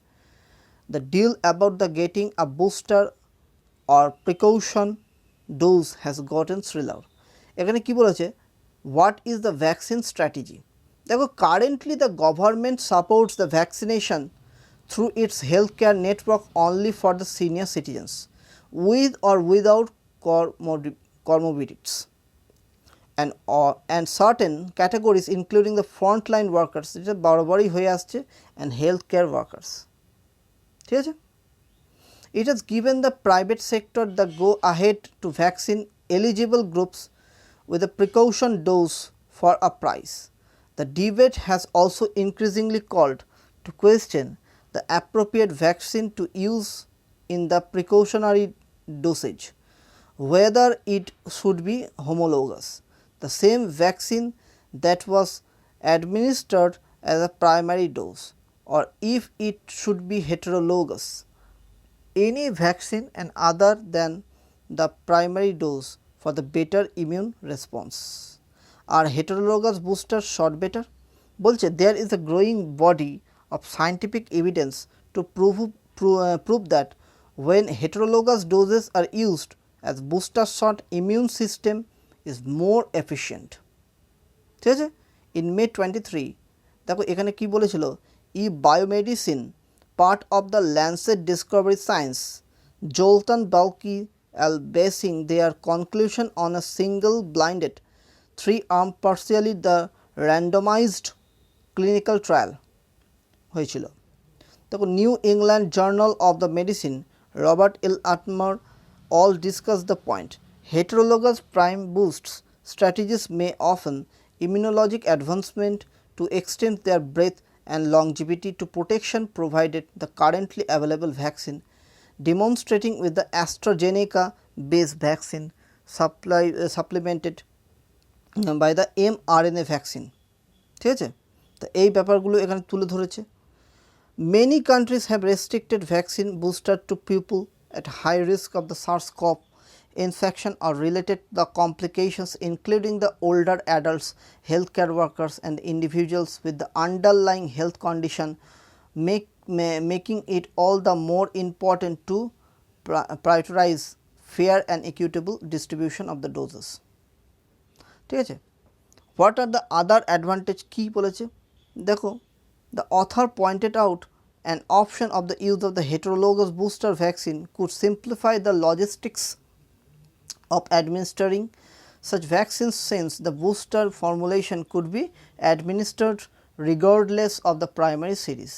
The deal about the getting a booster or precaution dose has gotten thriller. এখানে কি বলেছে, what is the vaccine strategy? দেখো, currently the government supports the vaccination through its healthcare network only for the senior citizens with or without comorbidities and certain categories including the frontline workers, যেটা বরাবরই হয়ে আসছে, and healthcare workers. ঠিক আছে? It has given the private sector the go ahead to vaccine eligible groups with a precaution dose for a price. The debate has also increasingly called to question the appropriate vaccine to use in the precautionary dosage, whether it should be homologous, the same vaccine that was administered as a primary dose, or if it should be heterologous, any vaccine and other than the primary dose for the better immune response. Are heterologous boosters shot better? বলছে there is a growing body of scientific evidence to prove that when heterologous doses are used as booster shot, immune system is more efficient. ঠিক আছে? In May 23, দেখো এখানে কি বলেছিল, e-biomedicine part of the Lancet Discovery Science, Jolton Balki basing their conclusion on a single blinded 3-arm partially the randomized clinical trial হয়েছিল। দেখো New England journal of the medicine, Robert L Atmar all discuss the point. Heterologous prime boosts strategies may often immunologic advancement to extend their breadth and longevity to protection provided the currently available vaccine, demonstrating with the AstraZeneca based vaccine supplemented by the mRNA vaccine. ঠিক আছে? তো এই ব্যাপারগুলো এখানে তুলে ধরেছে। Many countries have restricted vaccine booster to people at high risk of the SARS-CoV infection or related the complications, including the older adults, healthcare workers and individuals with the underlying health condition, making it all the more important to prioritize fair and equitable distribution of the doses. ঠিক আছে? What are the other advantage কি বলেছে? দেখো, the author pointed out an option of the use of the heterologous booster vaccine could simplify the logistics of administering such vaccines, since the booster formulation could be administered regardless of the primary series.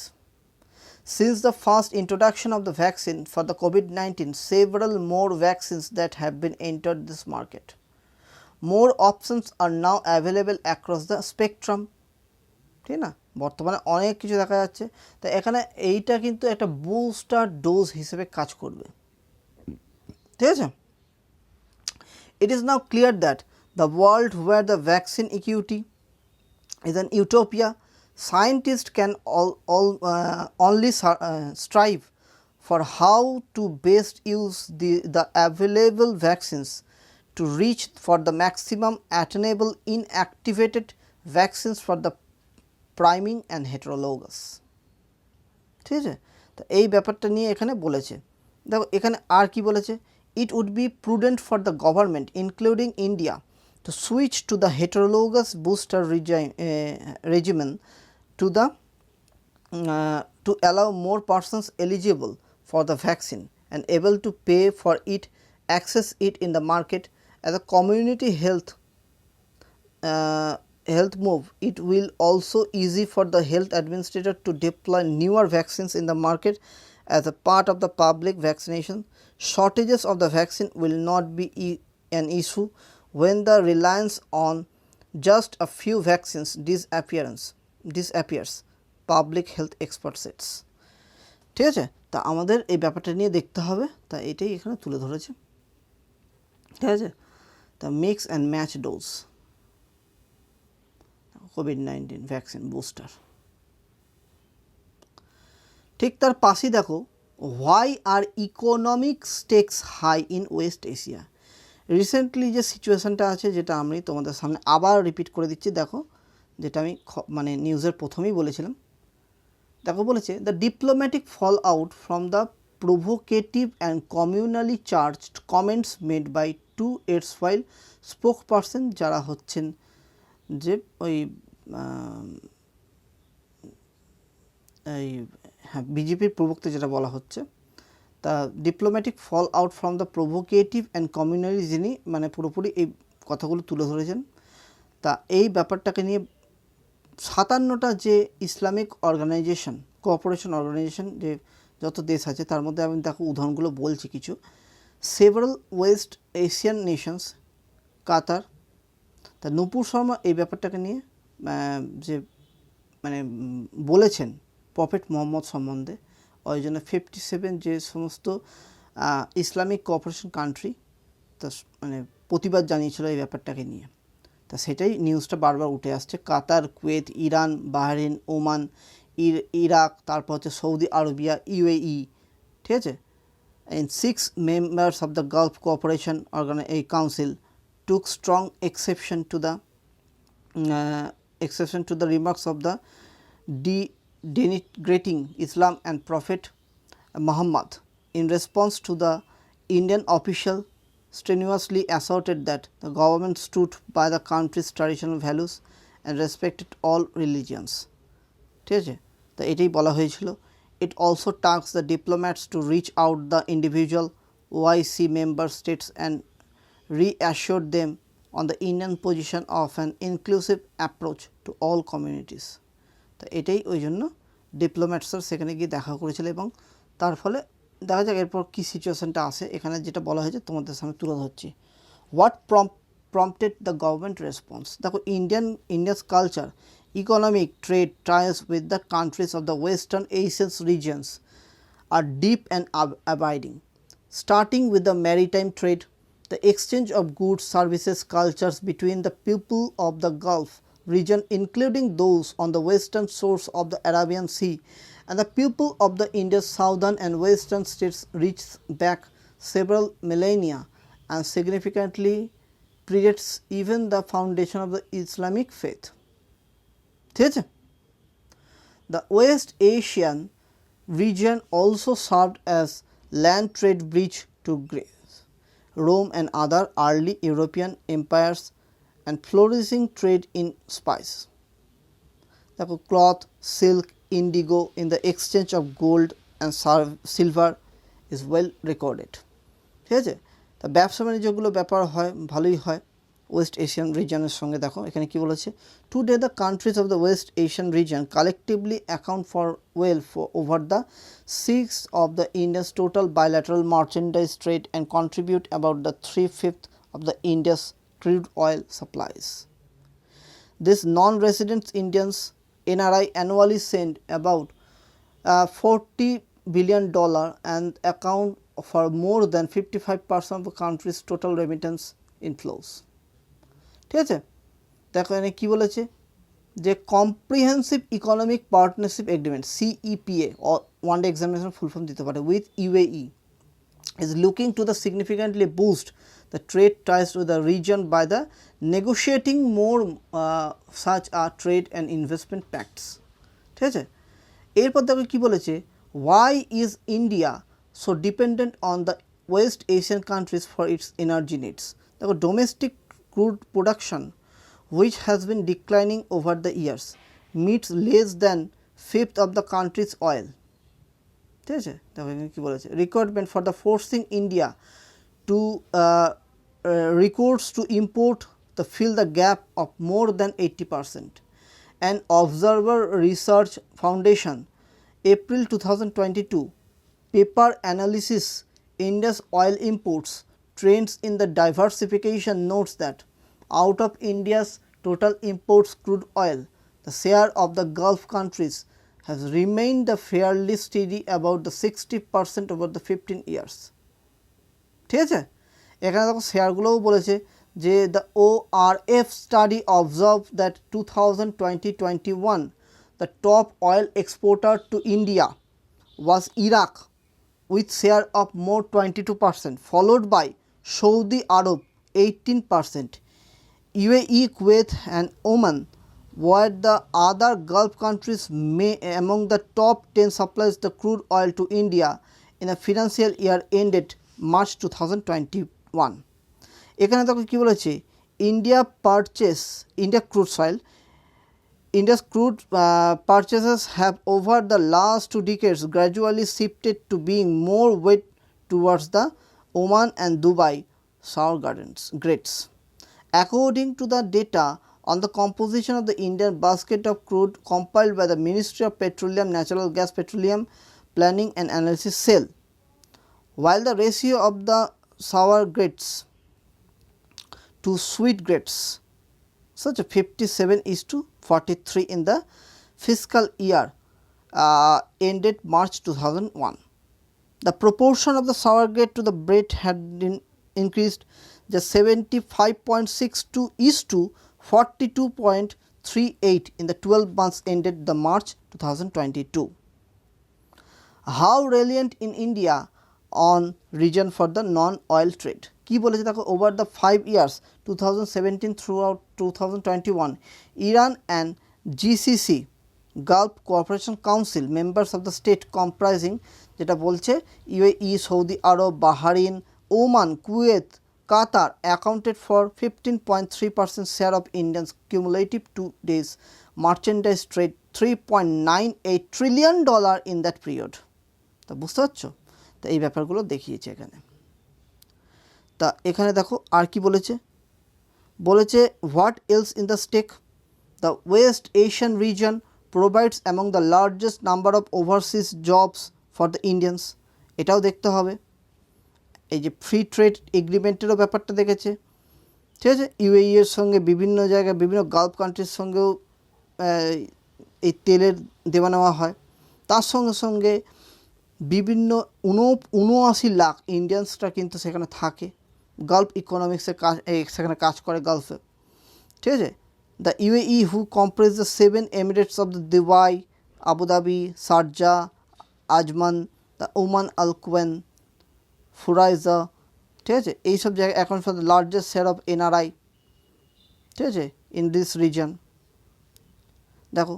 Since the first introduction of the vaccine for the COVID-19, several more vaccines that have been entered this market. More options are now available across the spectrum. ঠিক না, বর্তমানে অনেক কিছু দেখা যাচ্ছে। তো এখানে এইটা কিন্তু একটা বুস্টার ডোজ হিসেবে কাজ করবে। ঠিক আছে? It is now clear that the world where the vaccine equity is an utopia, scientists can only strive for how to best use the available vaccines to reach for the maximum attainable inactivated vaccines for the priming and heterologous. ঠিক আছে? তো এই ব্যাপারটা নিয়ে এখানে বলেছে। দেখো এখানে আর কি বলেছে, it would be prudent for the government including India to switch to the heterologous booster regimen to allow more persons eligible for the vaccine and able to pay for it access it in the market as a community health move. It will also easy for the health administrator to deploy newer vaccines in the market as a part of the public vaccination. Shortages of the vaccine will not be an issue when the reliance on just a few vaccines disappears, public health expert says. ঠিক আছে? তা আমাদের এই ব্যাপারটা নিয়ে দেখতে হবে। তা এটাই এখানে তুলে ধরেছে। ঠিক আছে? তা mix and match dose COVID-19 vaccine booster. ঠিক তার পাশেই দেখো, why are economic stakes high in West Asia. Recently যে সিচুয়েশানটা আছে, যেটা আমি তোমাদের সামনে আবার রিপিট করে দিচ্ছি, দেখো যেটা আমি মানে নিউজের প্রথমেই বলেছিলাম। দেখো বলেছে, the diplomatic fallout from the provocative and communally charged comments made by two erstwhile spokesperson, যারা হচ্ছেন যে ওই এই হ্যাঁ বিজেপির প্রবক্তা যেটা বলা হচ্ছে, তা diplomatic fallout from the provocative and communally, যিনি মানে পুরোপুরি এই কথাগুলো তুলে ধরেছেন। তা এই ব্যাপারটাকে নিয়ে 57টা যে ইসলামিক অর্গানাইজেশন, কোঅপারেশন অর্গানাইজেশন, যে যত দেশ আছে তার মধ্যে আমি দেখো উদাহরণগুলো বলছি কিছু। সেভারাল ওয়েস্ট এশিয়ান নেশনস, কাতার। তা নূপুর শর্মা এই ব্যাপারটাকে নিয়ে যে মানে বলেছেন প্রফেট মোহাম্মদ সম্বন্ধে, ওই জন্য 57 যে সমস্ত ইসলামিক কোঅপারেশন কান্ট্রি তা মানে প্রতিবাদ জানিয়েছিল এই ব্যাপারটাকে নিয়ে। তা সেটাই নিউজটা বারবার উঠে আসছে। Qatar, Kuwait, Iran, Bahrain, Oman, Iraq, তারপর হচ্ছে সৌদি আরবিয়া, ইউএই, ঠিক আছে। and 6 members of the Gulf Cooperation Council took strong exception to the remarks of the denigrating Islam and Prophet Muhammad. In response to the Indian official strenuously asserted that the government stood by the country's traditional values and respected all religions. ঠিক আছে, তো এটাই বলা হয়েছিল। It also tasked the diplomats to reach out the individual OIC member states and reassured them on the Indian position of an inclusive approach to all communities. তো এটাই ওই জন্য ডিপ্লোম্যাটসরা সেখানে গিয়ে দেখা করেছিল, এবং তার ফলে দেখা যাক এরপর কী সিচুয়েশানটা আসে। এখানে যেটা বলা হয়েছে তোমাদের সামনে তুলে ধরছি। What prompted the government response? দেখো, India's culture, economic trade ties with the countries of the Western Asian regions are deep and abiding. Starting with the maritime trade, the exchange of goods, services, cultures between the people of the Gulf region, including those on the western shores of the Arabian Sea, and the people of the India's southern and western states reaches back several millennia and significantly predates even the foundation of the Islamic faith. ঠিক আছে, the West Asian region also served as land trade bridge to Greece, Rome and other early European empires, and flourishing trade in spice. দেখো, cloth, silk, indigo in the exchange of gold and silver is well recorded. ঠিক আছে, তা ব্যবসা বাণিজ্যগুলো ব্যাপার হয়, ভালোই হয় West Asian রিজনের সঙ্গে। দেখো এখানে কি বলেছে, today the countries of the West Asian reason collectively account for well for over the 6 of the India's total bilateral merchandise trade and contribute about the 3/5 of the India's crude oil supplies. These non-resident Indians NRI annually send about $40 billion and account for more than 55% of the country's total remittance inflows. ঠিক আছে, দেখো এখানে কী বলেছে, যে comprehensive economic partnership agreement CEPA, one day examination full form দিতে পারে, with UAE is looking to the significantly boost the trade ties with the region by the negotiating more such trade and investment pacts. ঠিক আছে, এরপর দেখো কী বলেছে, why is India so dependent on the West Asian countries for its energy needs? দেখো, domestic crude production, which has been declining over the years, meets less than 1/5 of the country's oil. ঠিক আছে, দেখো কী বলেছে, requirement for the forcing India to recourse to import the fill the gap of more than 80%. An Observer Research Foundation April 2022 paper analysis India's oil imports trends in the diversification notes that out of India's total imports crude oil, the share of the Gulf countries has remained fairly steady about the 60% over the 15 years. ঠিক আছে, এখানে দেখো শেয়ারগুলোও বলেছে যে the ORF study observed that 2020-21 the top oil exporter to India was Iraq with share of more 22%, followed by Saudi Arab 18%. UAE, Kuwait and Oman were the other Gulf countries among the top 10 suppliers the crude oil to India in a financial year ended March 2021. এখানে দেখো কি বলেছে, India's crude purchases have over the last 2 decades gradually shifted to being more weight towards the Oman and Dubai sour grades. According to the data on the composition of the Indian basket of crude compiled by the Ministry of Petroleum, Natural Gas, Petroleum Planning and Analysis Cell, while the ratio of the sour grades to sweet grades such a 57:43 in the fiscal year ended March 2001. The proportion of the sour grade to the bread had been increased just 75.62:42.38 in the 12 months ended the March 2022. How relevant in India on region for the non-oil trade? কি বলেছে দেখো, over the 5 years 2017 throughout 2021, Iran and GCC Gulf Cooperation Council members of the state comprising যেটা বলছে UAE, Saudi Arab, Bahrain, Oman, Kuwait, Qatar accounted for 15.3% share of India's cumulative 2 days merchandise trade $3.98 trillion in that period. তা বুঝতে পারছো? তা এই ব্যাপারগুলো দেখিয়েছে এখানে। তা এখানে দেখো আর কি বলেছে, what else in the stake? The West Asian region provides among the largest number of overseas jobs for the Indians. এটাও দেখতে হবে। এই যে ফ্রি ট্রেড এগ্রিমেন্টেরও ব্যাপারটা দেখেছে, ঠিক আছে। ইউএই এর সঙ্গে বিভিন্ন জায়গায় বিভিন্ন গালফ কান্ট্রির সঙ্গেও এই তেলের দেওয়া নেওয়া হয়। তার সঙ্গে সঙ্গে বিভিন্ন 79 লাখ ইন্ডিয়ানসরা কিন্তু সেখানে থাকে, গালফ ইকোনমিক্সে সেখানে কাজ করে গালফে, ঠিক আছে। The UAE who comprise the 7 emirates of the Dubai, Abu Dhabi, Sharjah, Ajman, the Umm Al Quwain, ফুরাইজা, ঠিক আছে। এইসব জায়গায় এখন for the largest share of NRI, ঠিক আছে, ইন দিস রিজন। দেখো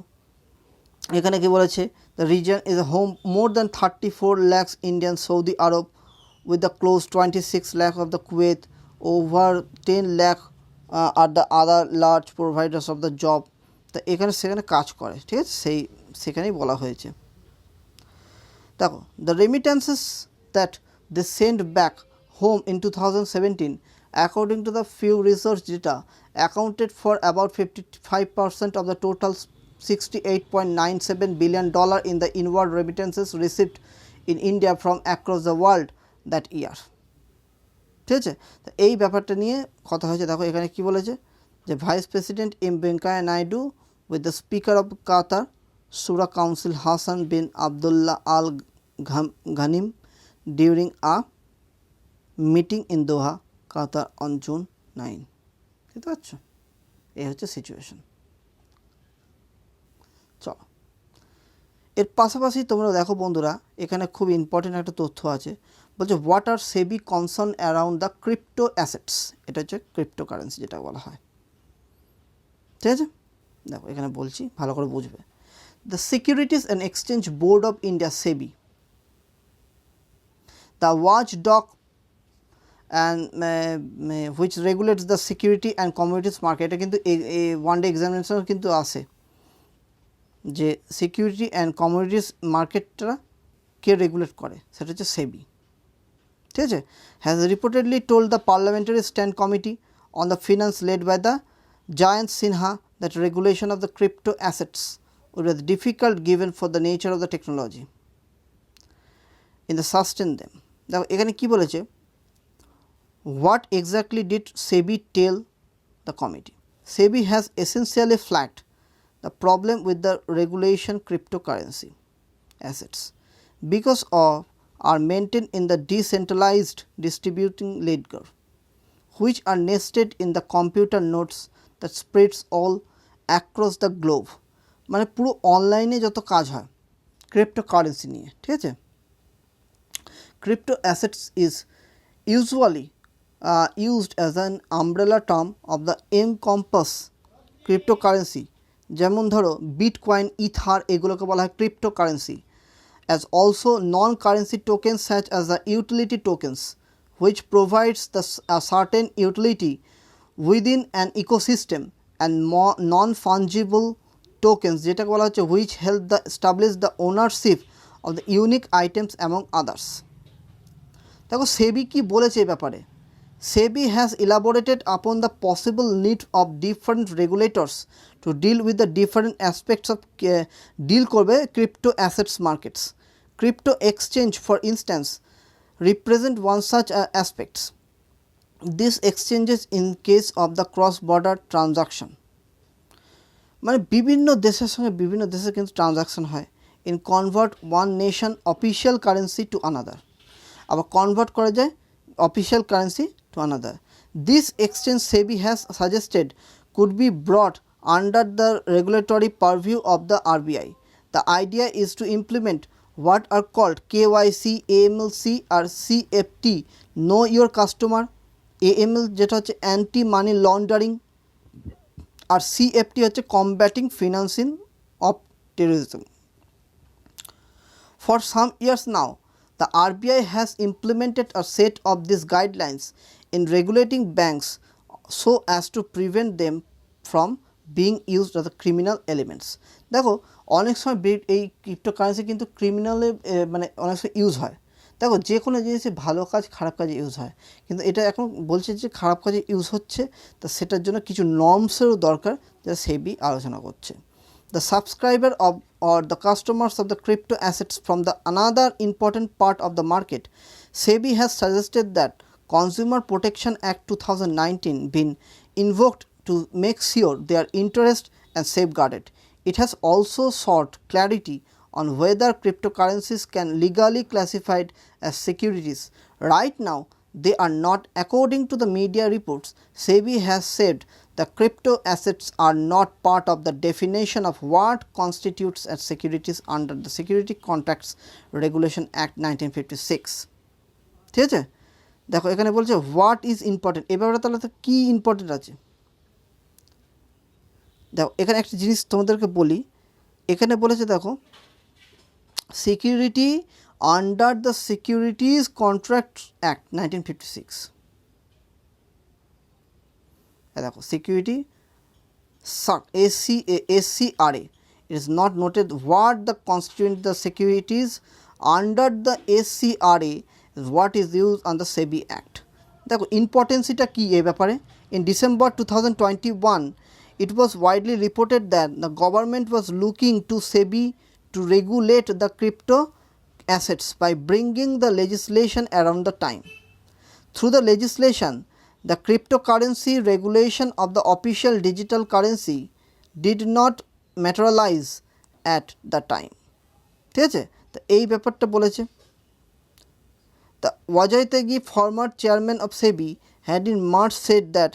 এখানে কি বলেছে, the reason is home more than 34 lakhs Indian, Saudi Arab with the close 26 lakh of the Kuwait, over 10 lakh are the other large providers of the job. তা এখানে সেখানে কাজ করে, ঠিক আছে, সেখানেই বলা হয়েছে। দেখো the remittances that they sent back home in 2017 according to the few research data accounted for about 55% of the total $68.97 billion in the inward remittances received in India from across the world that year. ঠিক আছে, তো এই ব্যাপারটা নিয়ে কথা হয়েছে। দেখো এখানে কি বলেছে, যে vice president M Venkaiah Naidu with the speaker of Qatar Shura council Hassan bin Abdullah Al Ghanim during a meeting in Doha Qatar on June 9। বুঝতে পারছো, এই হচ্ছে সিচুয়েশন। চলো এর পাশাপাশি তোমরা দেখো বন্ধুরা, এখানে খুব ইম্পর্টেন্ট একটা তথ্য আছে, বলছে what are SEBI concern around the crypto assets. এটা হচ্ছে ক্রিপ্টো কারেন্সি যেটা বলা হয়, ঠিক আছে। দেখো এখানে বলছি, ভালো করে বুঝবে। The securities and exchange board of India SEBI, the watch dog and which regulates the security and commodities market. এটা কিন্তু ওয়ান ডে এক্সামিনেশন কিন্তু আসে যে সিকিউরিটি অ্যান্ড কমোডিটিস মার্কেটটা কে রেগুলেট করে, সেটা হচ্ছে সেবি, ঠিক আছে। Has reportedly told the parliamentary stand committee on the finance led by the Jayant Sinha that regulation of the crypto assets would be difficult given for the nature of the technology in the sustain them. দেখো এখানে কী বলেছে, what exactly did SEBI tell the committee? SEBI has essentially flagged the problem with the regulation cryptocurrency assets because of are maintained in the decentralized distributing ledger, which are nested in the computer nodes that spreads all across the globe. মানে পুরো অনলাইনে যত কাজ হয় cryptocurrency নিয়ে, ঠিক আছে। Crypto assets is usually used as an umbrella term of the encompass cryptocurrency, যেমন ধরো বিটকয়েন, ইথার, এগুলোকে বলা হয় cryptocurrency, as also non-currency tokens such as the utility tokens, which provides a certain utility within an ecosystem, and non-fungible tokens যেটাকে বলা হচ্ছে which help the establish the ownership of the unique items among others। দেখো সেবি কি বলেছে এই ব্যাপারে। সেবি has elaborated upon the possible need of different regulators to deal with the different aspects of deal করবে crypto assets markets. Crypto exchange, for instance, represent one such aspects. This exchanges in case of the cross-border transaction, মানে বিভিন্ন দেশের সঙ্গে বিভিন্ন দেশের কিন্তু transaction হয়, in convert one nation official currency to another, আবার কনভার্ট করা যায় official currency to another. This exchange SEBI has suggested could be brought under the regulatory purview of the RBI. The idea is to implement what are called KYC, AMLC আর CFT, know your customer. AML যেটা হচ্ছে anti money laundering, আর CFT হচ্ছে combating financing of terrorism. For some years now the RBI has implemented a set of these guidelines in regulating banks so as to prevent them from being used as criminal elements। দেখো অনেক সময় এই cryptocurrency কিন্তু ক্রিমিনালে মানে অনেক সময় use হয়। দেখো যে কোনো জিনিসে ভালো কাজ খারাপ কাজে ইউজ হয়, কিন্তু এটা এখন বলছে যে খারাপ কাজে ইউজ হচ্ছে, তা সেটার জন্য কিছু নর্মসেরও দরকার, যা সেবি আলোচনা করছে। The subscriber of or the customers of the crypto assets from the another important part of the market, SEBI has suggested that Consumer Protection Act 2019 been invoked to make sure their interest and safeguarded. It has also sought clarity on whether cryptocurrencies can legally classified as securities. Right now, they are not. According to the media reports, SEBI has said the crypto assets are not part of the definition of what constitutes as securities under the Security Contracts Regulation Act 1956। ঠিক আছে, দেখো এখানে বলছে what is important, এই ব্যাপারে তাহলে তো কী important আছে। দেখো এখানে একটা জিনিস তোমাদেরকে বলি, এখানে বলেছে দেখো security under the securities contract act 1956। দেখো security SCRA, it is not noted what the constituent the securities under the SCRA is what is used on the SEBI Act। দেখো ইম্পর্টেন্সিটা কী এই ব্যাপারে। In December 2021, it was widely reported that the government was looking to SEBI to regulate the crypto assets by bringing the legislation around the time. Through the legislation, the cryptocurrency regulation of the official digital currency did not materialize at the time। ঠিক আছে, তো এই ব্যাপারটা বলেছে। The Vijay Tegi, former chairman of SEBI, had in March said that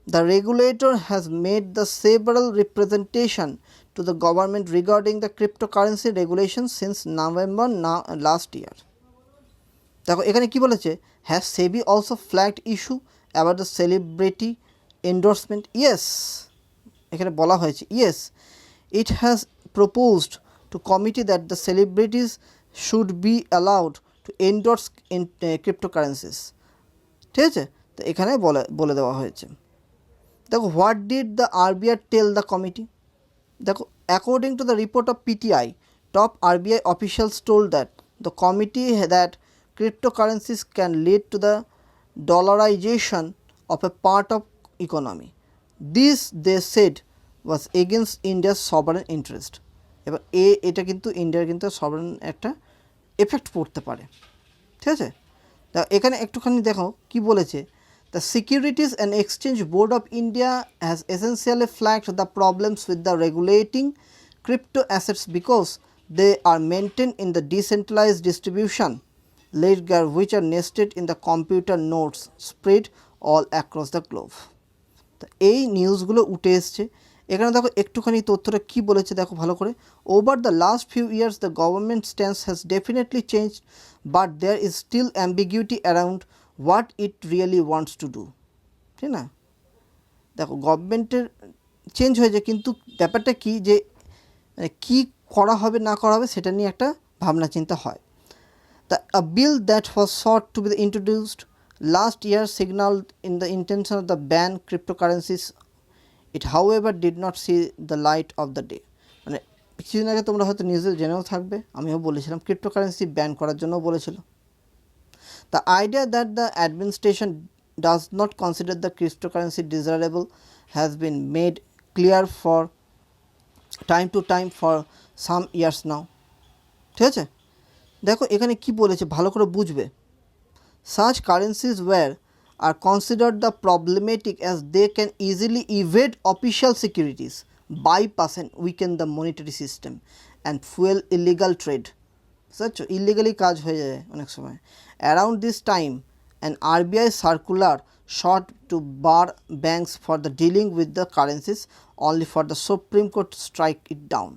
the regulator has made the several representation to the government regarding the cryptocurrency regulation since November last year। দেখো এখানে কি বলেছে, has SEBI also flagged issue about the celebrity endorsement? Yes, এখানে বলা হয়েছে yes, it has proposed to committee that the celebrities should be allowed to endorse in cryptocurrencies। ঠিক আছে, তো এখানে বলে দেওয়া হয়েছে। দেখো what did the RBI tell the committee. দেখো according to the report of PTI, top RBI officials told that the committee that cryptocurrencies can lead to the dollarization of a part of economy. This, they said, was against India's sovereign interest। এবার এটা কিন্তু ইন্ডিয়ার কিন্তু sovereign একটা effect পড়তে পারে। ঠিক আছে, তা এখানে একটুখানি দেখো কি বলেছে। The Securities and Exchange Board of India has essentially flagged the problems with the regulating crypto assets because they are maintained in the decentralized distribution ledger which are nested in the computer nodes spread all across the globe। তো এই নিউজগুলো উঠে এসছে, এখানে দেখো একটুখানি তথ্যটা কি বলেছে দেখো ভালো করে। Over the last few years the government stance has definitely changed, but there is still ambiguity around what it really wants to do. ঠিক না, দেখো গভর্নমেন্টের চেঞ্জ হয়েছে, কিন্তু ব্যাপারটা কি যে কি করা হবে না করা হবে সেটা নিয়ে একটা ভাবনা চিন্তা হয়। A bill that was sought to be introduced last year signaled in the intention of the ban cryptocurrencies. It however did not see the light of the day. মানে কিছুদিন আগে তোমরা হয়তো নিউজে জেনেও থাকবে, আমিও বলেছিলাম ক্রিপ্টোকারেন্সি ব্যান করার জন্য বলেছিল। The idea that the administration does not consider the cryptocurrency desirable has been made clear for time to time for some years now. ঠিক আছে, দেখো এখানে কি বলেছে ভালো করে বুঝবে। Such currencies are considered the problematic as they can easily evade official securities, bypass and weaken the monetary system and fuel illegal trade. বুঝছো, ইলিগালি কাজ হয়ে যায় অনেক সময়। Around this time an RBI circular sought to bar banks for the dealing with the currencies, only for the Supreme Court to strike it down.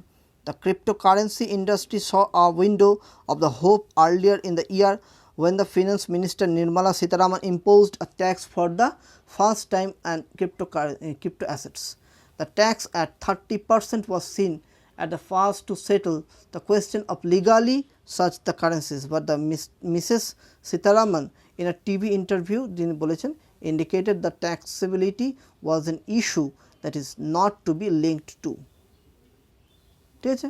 The cryptocurrency industry saw a window of the hope earlier in the year when the Finance Minister Nirmala Sitharaman imposed a tax for the first time on crypto assets. The tax at 30% was seen at the first to settle the question of legally such the currencies, but the Mrs. Sitharaman in a TV interview indicated the taxability was an issue that is not to be linked to. ঠিক আছে,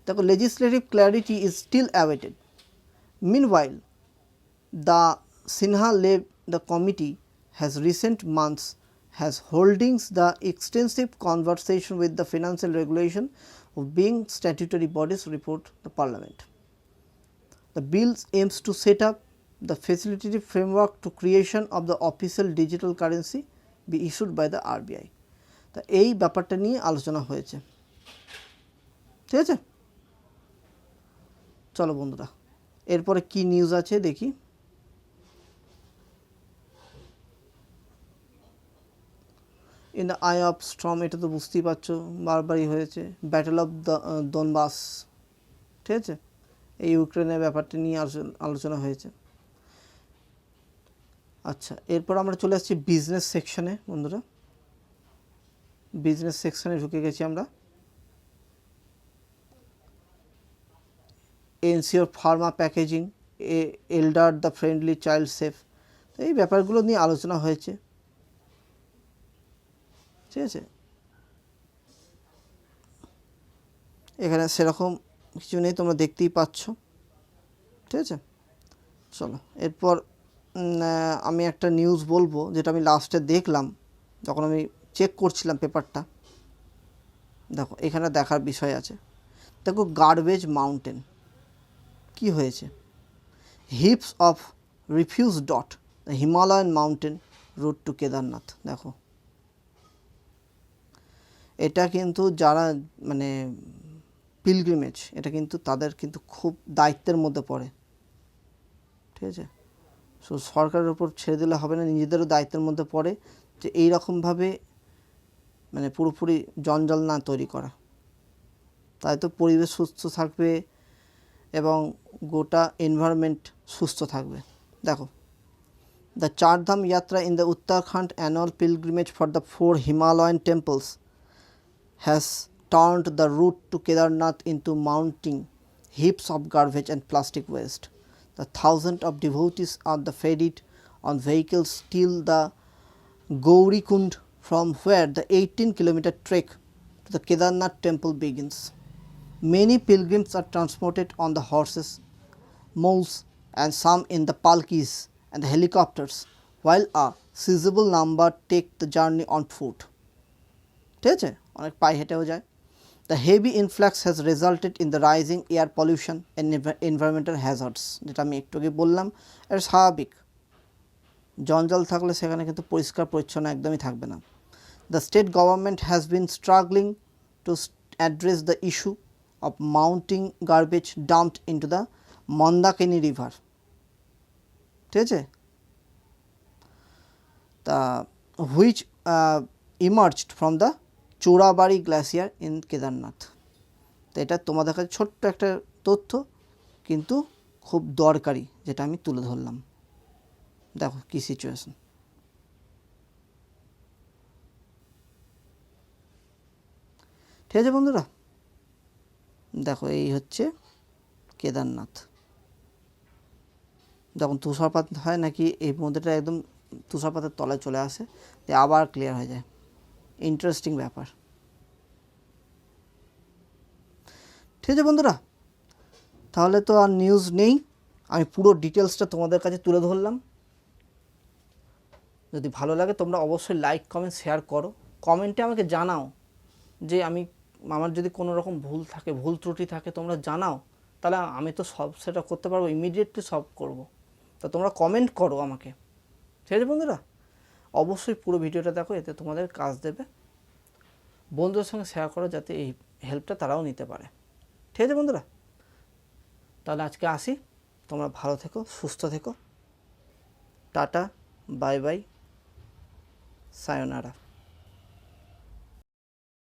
দেখো legislative clarity is still awaited. Meanwhile, the Sinha-led the committee has recent months has holdings the extensive conversation with the financial regulation of being statutory bodies report the parliament. The bill aims to set up the facilitative framework to creation of the official digital currency be issued by the RBI. তা এই ব্যাপারটা নিয়ে আলোচনা হয়েছে। ঠিক আছে, চলো বন্ধুরা এরপরে কি নিউজ আছে দেখি। In the I of Sturm, এটা তো বুঝতেই পারছো বারবারই হয়েছে। ব্যাটল অফ দনবাস, ঠিক আছে, এই ইউক্রেনের ব্যাপারটা নিয়ে আলোচনা হয়েছে। আচ্ছা, এরপর আমরা চলে আসছি বিজনেস সেকশনে। বন্ধুরা বিজনেস সেকশনে ঢুকে গেছি আমরা। Ensure Pharma packaging, এল্ডার the friendly child safe, এই ব্যাপারগুলো নিয়ে আলোচনা হয়েছে। ঠিক আছে, এখানে সেরকম কিছু নেই, তোমরা দেখতেই পাচ্ছ। ঠিক আছে, চলো এরপর আমি একটা নিউজ বলবো যেটা আমি লাস্টে দেখলাম যখন আমি চেক করছিলাম পেপারটা। দেখো এখানে দেখার বিষয় আছে। দেখো গার্বেজ মাউন্টেন কি হয়েছে, heaps of refuse dot the Himalayan mountain route to Kedarnath. দেখো এটা কিন্তু যারা মানে পিলগ্রিমেজ, এটা কিন্তু তাদের কিন্তু খুব দায়িত্বের মধ্যে পড়ে। ঠিক আছে, সো সরকারের উপর ছেড়ে দিলে হবে না, নিজেদেরও দায়িত্বের মধ্যে পড়ে যে এই রকমভাবে মানে পুরোপুরি জঞ্জাল না তৈরি করা, তাই তো পরিবেশ সুস্থ থাকবে এবং গোটা এনভায়রনমেন্ট সুস্থ থাকবে। দেখো দ্য চারধাম যাত্রা in the Uttarakhand annual pilgrimage for the 4 Himalayan temples has turned the route to Kedarnath into mounting heaps of garbage and plastic waste. The thousands of devotees are the ferried on vehicles till the Gaurikund, from where the 18-kilometer trek to the Kedarnath temple begins. Many pilgrims are transported on the horses, mules, and some in the palkis and the helicopters, while a sizable number take the journey on foot. ঠিক আছে, অনেক পায়ে হেঁটেও যায়। The heavy influx has resulted in the rising air pollution and environmental hazards, যেটা আমি একটু আগে বললাম। এটা স্বাভাবিক, জঞ্জাল থাকলে সেখানে কিন্তু পরিষ্কার পরিচ্ছন্ন একদমই থাকবে না। The state government has been struggling to address the issue of mounting garbage dumped into the Mandakini river. ঠিক আছে, which emerged from the Chorabari glacier in Kedarnath. তো এটা তোমাদের কাছে ছোট্ট একটা তথ্য, কিন্তু খুব দরকারি, যেটা আমি তুলে ধরলাম। দেখো কী সিচুয়েশন। ঠিক আছে বন্ধুরা, দেখো এই হচ্ছে কেদারনাথ। যখন তুষারপাত হয় নাকি এই মধ্যেটা একদম তুষারপাতের তলায় চলে আসে, দিয়ে আবার ক্লিয়ার হয়ে যায়। ইন্টারেস্টিং ব্যাপার। ঠিক আছে বন্ধুরা, তাহলে তো আর নিউজ নেই, আমি পুরো ডিটেলসটা তোমাদের কাছে তুলে ধরলাম। যদি ভালো লাগে তোমরা অবশ্যই লাইক কমেন্ট শেয়ার করো, কমেন্টে আমাকে জানাও যে আমার যদি কোনো রকম ভুল থাকে, ভুল ত্রুটি থাকে তোমরা জানাও, তাহলে আমি তো সব সেটা করতে পারবো, ইমিডিয়েটলি সলভ করব। তো তোমরা কমেন্ট করো আমাকে। ঠিক আছে বন্ধুরা, অবশ্যই পুরো ভিডিওটা দেখো, এতে তোমাদের কাজ দেবে। বন্ধুদের সঙ্গে শেয়ার করো যাতে এই হেল্পটা তারাও নিতে পারে। ঠিক আছে বন্ধুরা, তাহলে আজকে আসি। তোমরা ভালো থেকো, সুস্থ থেকো। Tata, bye bye, সায়োনারা।